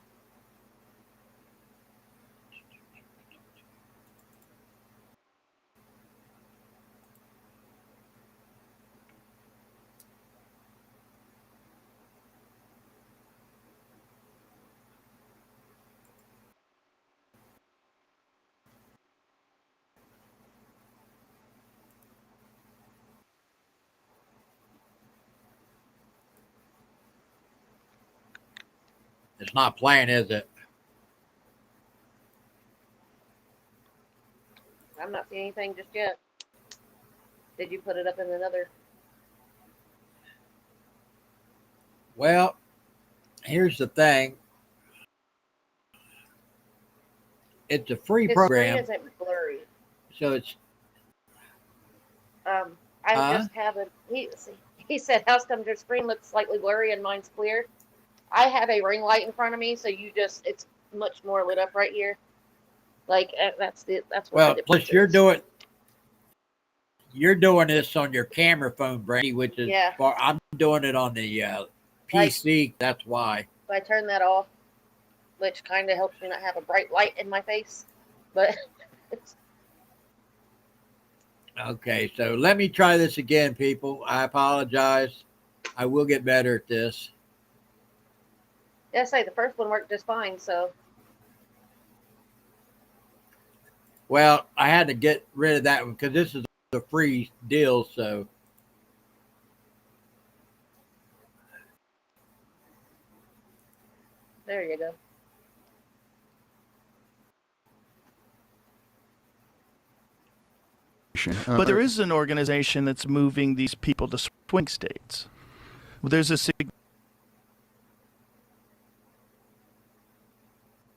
[SPEAKER 1] It's not playing, is it?
[SPEAKER 2] I'm not seeing anything just yet. Did you put it up in another?
[SPEAKER 1] Well, here's the thing. It's a free
[SPEAKER 2] His
[SPEAKER 1] program,
[SPEAKER 2] screen isn't blurry.
[SPEAKER 1] so it's
[SPEAKER 2] I
[SPEAKER 1] Huh?
[SPEAKER 2] just haven't. He said, "How come your screen looks slightly blurry and mine's clear?" I have a ring light in front of me, so it's much more lit up right here. Like that's what
[SPEAKER 1] well.
[SPEAKER 2] the
[SPEAKER 1] Plus,
[SPEAKER 2] difference
[SPEAKER 1] you're
[SPEAKER 2] is.
[SPEAKER 1] doing this on your camera phone, Brandy, which is
[SPEAKER 2] Yeah.
[SPEAKER 1] I'm doing it on the PC. That's why.
[SPEAKER 2] So I turn that off, which kind of helps me not have a bright light in my face. But
[SPEAKER 1] Okay, so let me try this again, people. I apologize. I will get better at this.
[SPEAKER 2] yeah, I say the first one worked just fine. So
[SPEAKER 1] Well, I had to get rid of that one because this is a free deal. So
[SPEAKER 2] there you go.
[SPEAKER 7] But there is an organization that's moving these people to swing states. There's a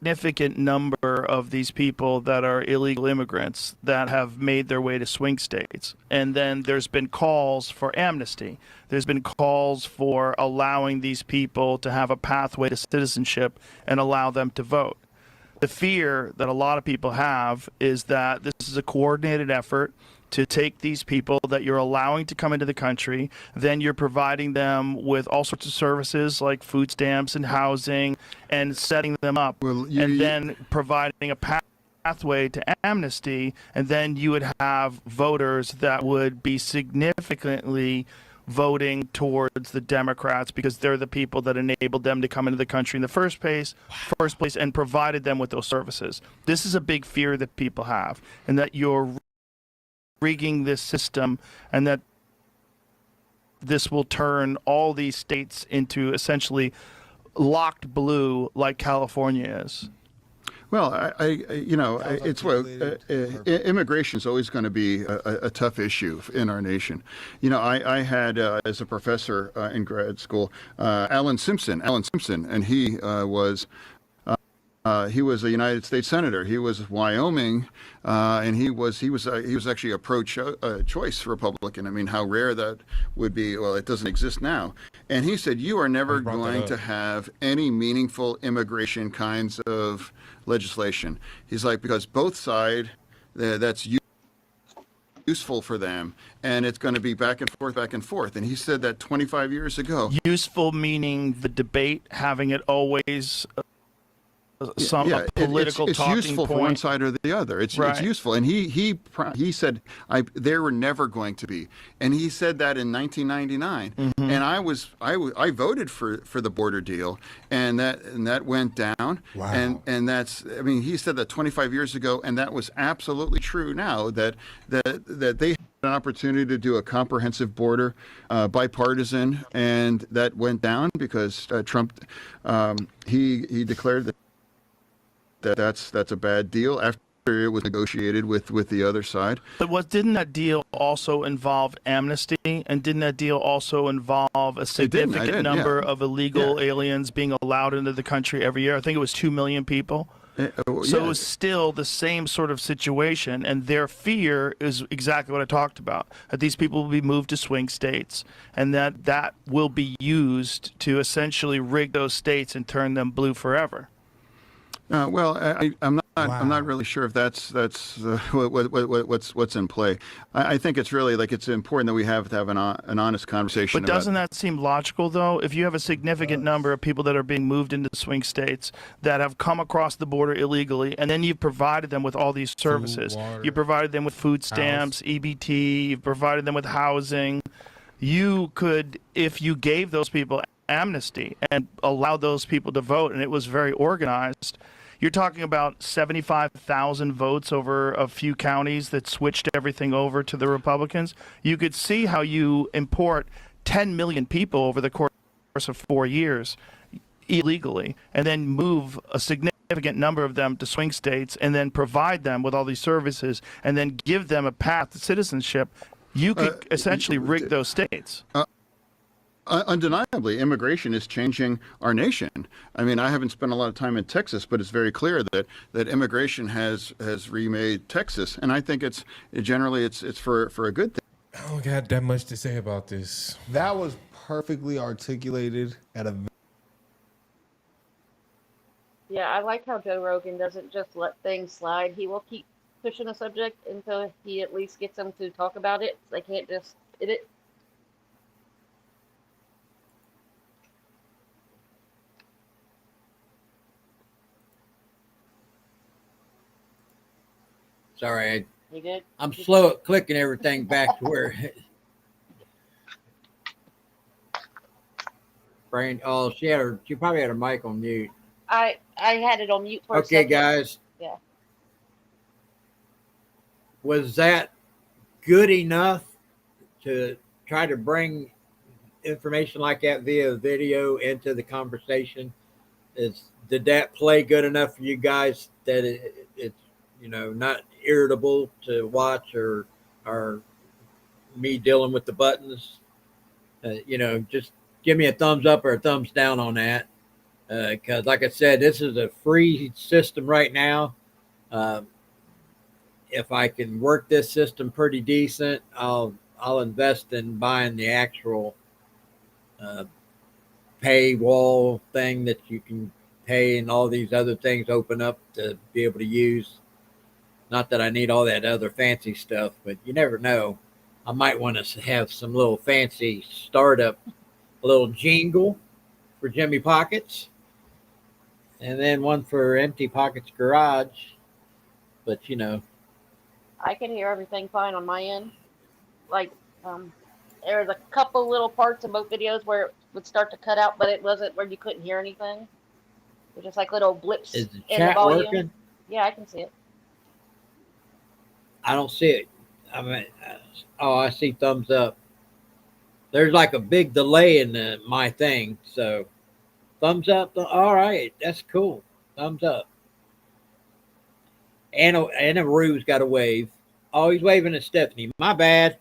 [SPEAKER 7] significant number of these people that are illegal immigrants that have made their way to swing states. And then there's been calls for amnesty. There's been calls for allowing these people to have a pathway to citizenship and allow them to vote. The fear that a lot of people have is that this is a coordinated effort to take these people that you're allowing to come into the country, then you're providing them with all sorts of services like food stamps and housing and setting them up, and then providing a pathway to amnesty, and then you would have voters that would be significantly voting towards the Democrats because they're the people that enabled them to come into the country in the first place and provided them with those services. This is a big fear that people have, and that you're rigging this system and that this will turn all these states into essentially locked blue like California is.
[SPEAKER 8] Well, it's immigration is always going to be a tough issue in our nation. You know, I had as a professor in grad school, Alan Simpson, and he was a United States senator. He was Wyoming, and he was actually a pro-choice Republican. I mean, how rare that would be. Well, it doesn't exist now. And he said, you are never going to have any meaningful immigration kinds of legislation. He's like, because both sides, that's useful for them, and it's going to be back and forth. And he said that 25 years ago.
[SPEAKER 7] Useful meaning the debate, having it always a political
[SPEAKER 8] it's
[SPEAKER 7] talking
[SPEAKER 8] useful
[SPEAKER 7] point.
[SPEAKER 8] for one side or the other. It's useful, and he said they were never going to be, and he said that in 1999.
[SPEAKER 7] Mm-hmm.
[SPEAKER 8] And I voted for the border deal, and that went down.
[SPEAKER 9] Wow.
[SPEAKER 8] And that's, I mean, he said that 25 years ago, and that was absolutely true now, that they had an opportunity to do a comprehensive border, bipartisan, and that went down because Trump he declared that's a bad deal after it was negotiated with the other side.
[SPEAKER 7] But didn't that deal also involve amnesty, and didn't that deal also involve a significant number of illegal aliens being allowed into the country every year? I think it was 2 million people. So
[SPEAKER 8] yeah.
[SPEAKER 7] it was still the same sort of situation, and their fear is exactly what I talked about, that these people will be moved to swing states, and that will be used to essentially rig those states and turn them blue forever.
[SPEAKER 8] Well, I'm not. I'm not
[SPEAKER 9] Wow.
[SPEAKER 8] really sure if that's what's in play. I think it's really like it's important that we have to have an honest conversation
[SPEAKER 7] But
[SPEAKER 8] about.
[SPEAKER 7] doesn't that seem logical, though? If you have a significant number of people that are being moved into swing states that have come across the border illegally, and then you've provided them with all these services,
[SPEAKER 9] water,
[SPEAKER 7] you provided them with food stamps, EBT, you've provided them with housing. You could, if you gave those people amnesty and allowed those people to vote, and it was very organized, you're talking about 75,000 votes over a few counties that switched everything over to the Republicans. You could see how you import 10 million people over the course of 4 years illegally, and then move a significant number of them to swing states, and then provide them with all these services, and then give them a path to citizenship. You could essentially rig those states.
[SPEAKER 8] Undeniably, immigration is changing our nation. I mean, I haven't spent a lot of time in Texas, but it's very clear that immigration has remade Texas, and I think it's generally it's for a good thing.
[SPEAKER 9] I don't got that much to say about this.
[SPEAKER 10] That was perfectly articulated at a
[SPEAKER 2] Yeah, I like how Joe Rogan doesn't just let things slide. He will keep pushing a subject until he at least gets them to talk about it. They can't just it.
[SPEAKER 1] Sorry,
[SPEAKER 2] He did.
[SPEAKER 1] I'm slow at clicking everything back to where. Brain. Oh, she probably had her mic on mute.
[SPEAKER 2] I had it on mute for a
[SPEAKER 1] Okay,
[SPEAKER 2] second.
[SPEAKER 1] guys.
[SPEAKER 2] Yeah.
[SPEAKER 1] Was that good enough to try to bring information like that via video into the conversation? Did that play good enough for you guys that it's not irritable to watch or me dealing with the buttons? Just give me a thumbs up or a thumbs down on that. Because like I said, this is a free system right now. If I can work this system pretty decent, I'll invest in buying the actual paywall thing that you can pay, and all these other things open up to be able to use. Not that I need all that other fancy stuff, but you never know. I might want to have some little fancy startup, little jingle for Jimmy Pockets, and then one for Empty Pockets Garage. But
[SPEAKER 2] I can hear everything fine on my end. Like, there was a couple little parts in both videos where it would start to cut out, but it wasn't where you couldn't hear anything. It was just like little blips
[SPEAKER 1] is the
[SPEAKER 2] in the
[SPEAKER 1] chat
[SPEAKER 2] volume.
[SPEAKER 1] working?
[SPEAKER 2] Yeah, I can see it.
[SPEAKER 1] I don't see it. I mean, I see thumbs up. There's like a big delay in my thing. So thumbs up. All right. That's cool. Thumbs up. Anna Rue's got a wave. Oh, he's waving at Stephanie. My bad.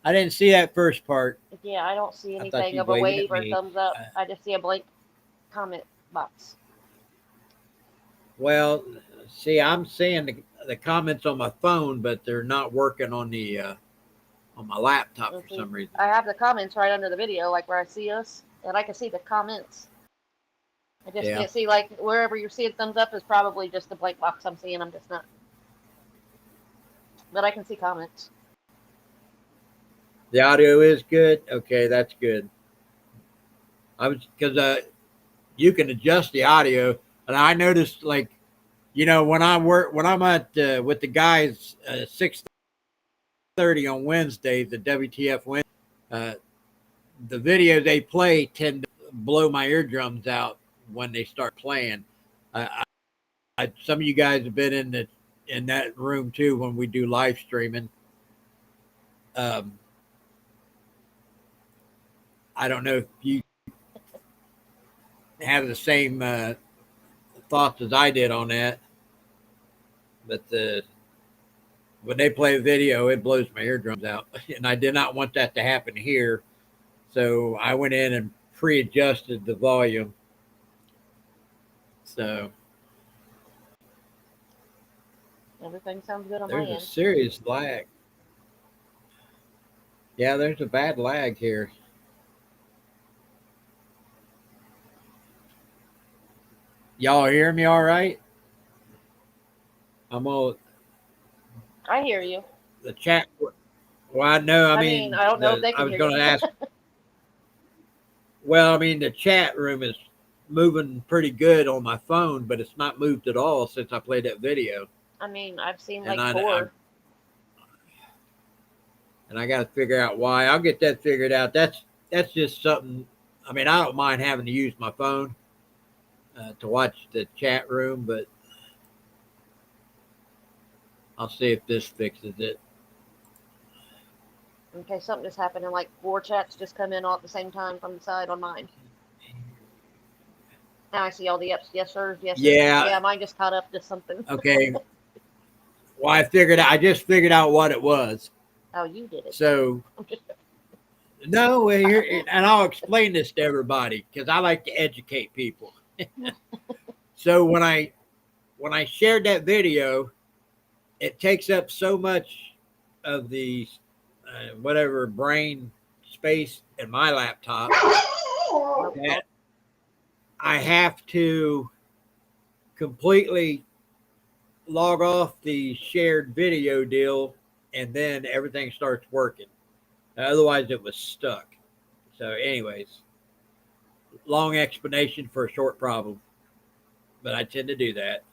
[SPEAKER 1] I didn't see that first part.
[SPEAKER 2] Yeah, I don't see
[SPEAKER 1] I thought
[SPEAKER 2] anything
[SPEAKER 1] you
[SPEAKER 2] of a
[SPEAKER 1] waved
[SPEAKER 2] wave
[SPEAKER 1] at
[SPEAKER 2] or
[SPEAKER 1] me.
[SPEAKER 2] thumbs up. I just see a blank comment box.
[SPEAKER 1] Well, see, I'm seeing the comments on my phone, but they're not working on on my laptop for some reason.
[SPEAKER 2] I have the comments right under the video, like where I see us, and I can see the comments. I just can't see, like, wherever you're seeing thumbs up is probably just a blank box I'm seeing. I'm just not. But I can see comments.
[SPEAKER 1] The audio is good. Okay, that's good. Because you can adjust the audio, and I noticed, like, when I'm at with the guys 6:30 on Wednesdays, the WTF Wednesday, the videos they play tend to blow my eardrums out when they start playing. Some of you guys have been in that room too when we do live streaming. I don't know if you have the same thoughts as I did on that, but when they play a video, it blows my eardrums out, and I did not want that to happen here, so I went in and pre-adjusted the volume. So
[SPEAKER 2] Everything sounds good on my
[SPEAKER 1] There's a
[SPEAKER 2] end.
[SPEAKER 1] serious lag. Yeah, there's a bad lag here. Y'all hear me all right? I'm on
[SPEAKER 2] I hear you.
[SPEAKER 1] the chat. Well, I know. I mean,
[SPEAKER 2] I don't know if they
[SPEAKER 1] I
[SPEAKER 2] can
[SPEAKER 1] was
[SPEAKER 2] hear
[SPEAKER 1] going
[SPEAKER 2] you.
[SPEAKER 1] to ask. Well, I mean, the chat room is moving pretty good on my phone, but it's not moved at all since I played that video.
[SPEAKER 2] I mean, I've seen
[SPEAKER 1] And
[SPEAKER 2] like
[SPEAKER 1] I
[SPEAKER 2] 4.
[SPEAKER 1] got to figure out why. I'll get that figured out. That's just something. I mean, I don't mind having to use my phone to watch the chat room, but I'll see if this fixes it.
[SPEAKER 2] Okay, something just happened, and like 4 chats just come in all at the same time from the side on mine. Now I see all the yes sirs, yes sirs.
[SPEAKER 1] Yeah.
[SPEAKER 2] Yeah, mine just caught up to something.
[SPEAKER 1] Okay. Well, I just figured out what it was.
[SPEAKER 2] Oh, you did it.
[SPEAKER 1] So, no, here, and I'll explain this to everybody because I like to educate people. So when I shared that video, it takes up so much of the whatever brain space in my laptop that I have to completely log off the shared video deal, and then everything starts working. Otherwise, it was stuck. So, anyways, long explanation for a short problem, but I tend to do that.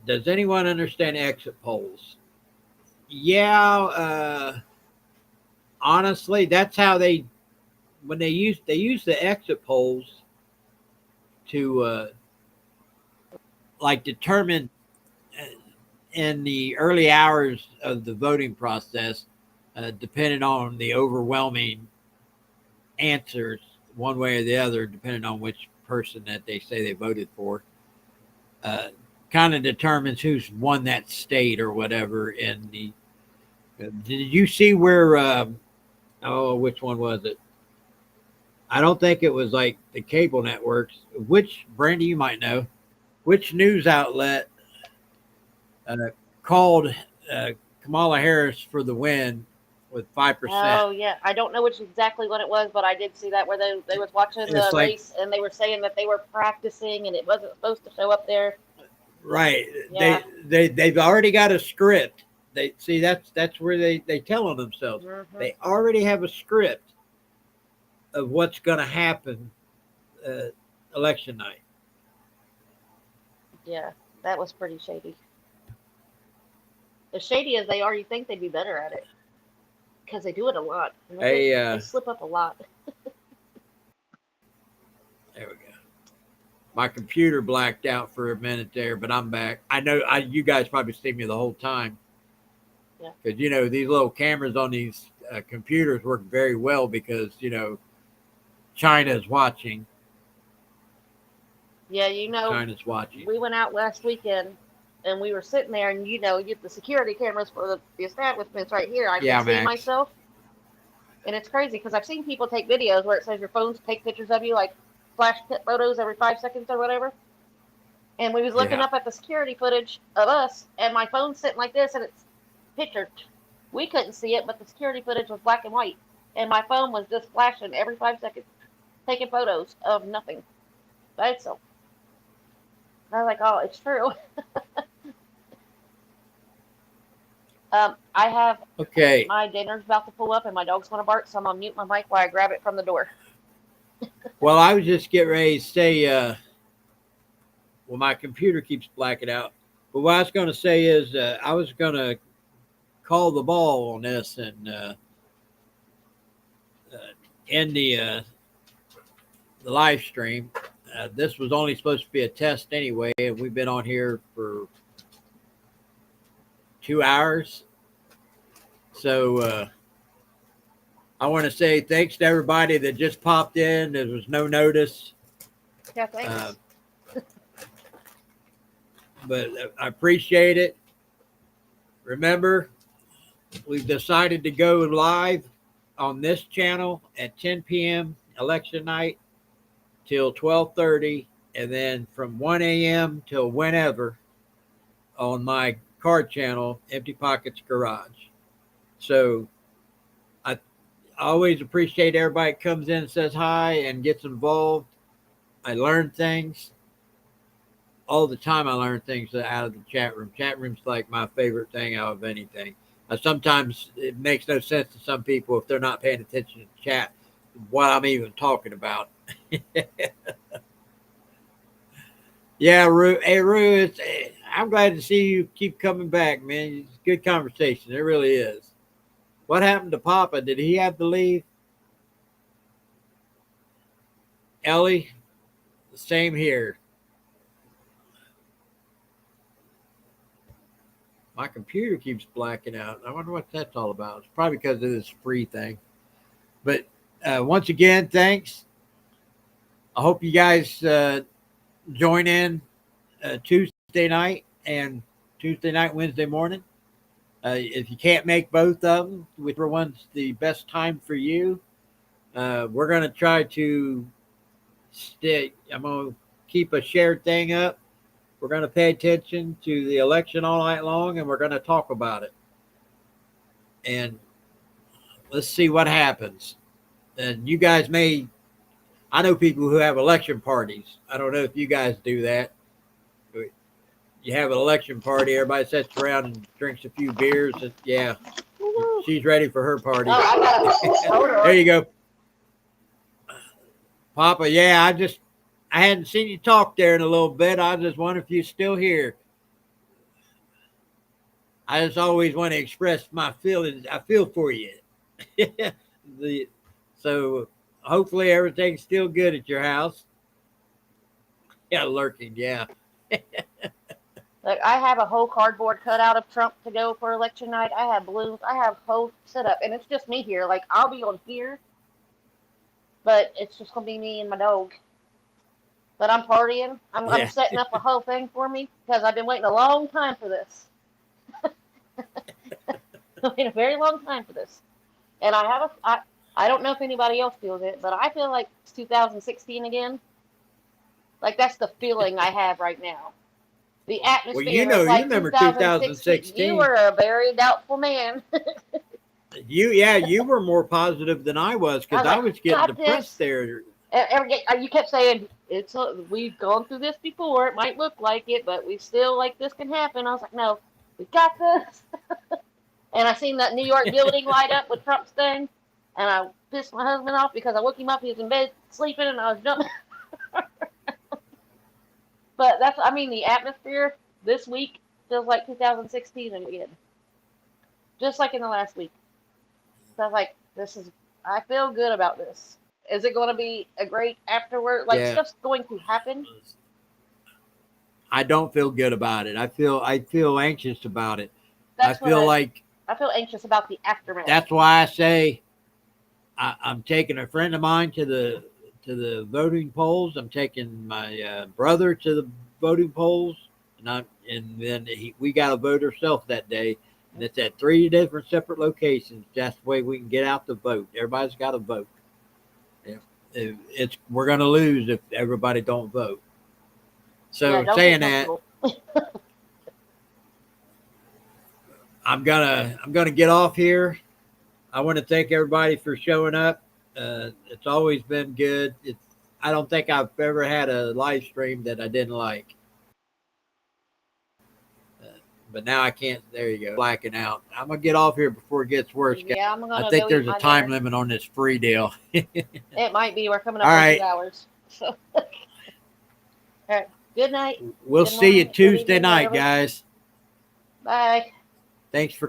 [SPEAKER 1] Does anyone understand exit polls? Yeah, honestly, that's how they use the exit polls to like determine in the early hours of the voting process, depending on the overwhelming answers one way or the other, depending on which person that they say they voted for, kind of determines who's won that state or whatever. In the did you see where? Which one was it? I don't think it was like the cable networks. Which, Brandy, you might know, which news outlet called Kamala Harris for the win with 5%?
[SPEAKER 2] Oh yeah, I don't know exactly what it was, but I did see that where they was watching the race and they were saying that they were practicing and it wasn't supposed to show up there.
[SPEAKER 1] Right.
[SPEAKER 2] Yeah.
[SPEAKER 1] They've already got a script. They see that's where they tell on themselves.
[SPEAKER 2] Mm-hmm.
[SPEAKER 1] They already have a script of what's going to happen election night.
[SPEAKER 2] Yeah, that was pretty shady. As shady as they are, you think they'd be better at it because they do it a lot. They slip up a lot.
[SPEAKER 1] There we go. My computer blacked out for a minute there, but I'm back. I know you guys probably see me the whole time.
[SPEAKER 2] Yeah.
[SPEAKER 1] Because, these little cameras on these computers work very well because, China is watching.
[SPEAKER 2] Yeah,
[SPEAKER 1] China's watching.
[SPEAKER 2] We went out last weekend and we were sitting there and, you get the security cameras for the establishments right here. I can see myself. And it's crazy because I've seen people take videos where it says your phones take pictures of you, like flash photos every 5 seconds or whatever. And we was looking up at the security footage of us and my phone's sitting like this and it's pictured. We couldn't see it, but the security footage was black and white. And my phone was just flashing every 5 seconds, taking photos of nothing. That's so. I was like, oh, it's true. I have my dinner's about to pull up and my dog's going to bark, so I'm going to mute my mic while I grab it from the door.
[SPEAKER 1] Well, I was just getting ready to say, my computer keeps blacking out. But what I was going to say is I was going to call the ball on this and end the live stream. This was only supposed to be a test anyway, and we've been on here for 2 hours. So I want to say thanks to everybody that just popped in. There was no notice.
[SPEAKER 2] Yeah, thanks.
[SPEAKER 1] But I appreciate it. Remember, we've decided to go live on this channel at 10 p.m. election night. till 12:30, and then from 1 a.m. till whenever on my card channel, Empty Pockets Garage. So I always appreciate everybody that comes in and says hi and gets involved. I learn things. All the time I learn things out of the chat room. Chat room's like my favorite thing out of anything. Sometimes it makes no sense to some people if they're not paying attention to the chat, what I'm even talking about. Yeah, Rue. Hey, Rue, I'm glad to see you keep coming back, man. It's a good conversation. It really is. What happened to Papa? Did he have to leave? Ellie, same here. My computer keeps blacking out. I wonder what that's all about. It's probably because of this free thing. But once again, thanks. I hope you guys join in Tuesday night and Tuesday night, Wednesday morning. If you can't make both of them, whichever one's the best time for you, we're going to try to stay. I'm going to keep a shared thing up. We're going to pay attention to the election all night long, and we're going to talk about it. And let's see what happens. And you guys I know people who have election parties. I don't know if you guys do that. You have an election party, everybody sits around and drinks a few beers. And yeah, she's ready for her party. There you go. Papa, yeah, I hadn't seen you talk there in a little bit. I just wonder if you're still here. I just always want to express my feelings. I feel for you. So hopefully everything's still good at your house. Yeah, lurking, yeah.
[SPEAKER 2] Look, I have a whole cardboard cutout of Trump to go for election night. I have balloons. I have whole setup, and it's just me here. Like, I'll be on here, but it's just gonna be me and my dog. But I'm partying. I'm setting up a whole thing for me because I've been waiting a long time for this. I've waited a very long time for this, and I don't know if anybody else feels it, but I feel like it's 2016 again. Like, that's the feeling I have right now. The atmosphere.
[SPEAKER 1] Well, you know,
[SPEAKER 2] like
[SPEAKER 1] you remember 2016.
[SPEAKER 2] You were a very doubtful man.
[SPEAKER 1] You were more positive than I was because I was getting depressed there.
[SPEAKER 2] You kept saying we've gone through this before. It might look like it, but we still this can happen. I was like, no, we got this. And I seen that New York building light up with Trump's thing, and I pissed my husband off because I woke him up. He was in bed sleeping, and I was jumping. But the atmosphere this week feels like 2016 again. Just like in the last week. So I was like, I feel good about this. Is it going to be a great afterward? Stuff's going to happen.
[SPEAKER 1] I don't feel good about it. I feel anxious about it. I
[SPEAKER 2] feel anxious about the aftermath.
[SPEAKER 1] That's why I say I'm taking a friend of mine to the voting polls. I'm taking my brother to the voting polls, and then we got to vote ourselves that day, and it's at 3 different separate locations. That's the way we can get out to vote. Everybody's got to vote. We're going to lose if everybody don't vote. So saying that, I'm gonna get off here. I want to thank everybody for showing up. It's always been good. I don't think I've ever had a live stream that I didn't like. But now I can't. There you go. Blacking out. I'm going to get off here before it gets worse.
[SPEAKER 2] Yeah,
[SPEAKER 1] I think there's a time limit on this free deal.
[SPEAKER 2] It might be. We're coming up on 2 hours. So. All right. Good night.
[SPEAKER 1] We'll see you Tuesday night, guys.
[SPEAKER 2] Bye.
[SPEAKER 1] Thanks for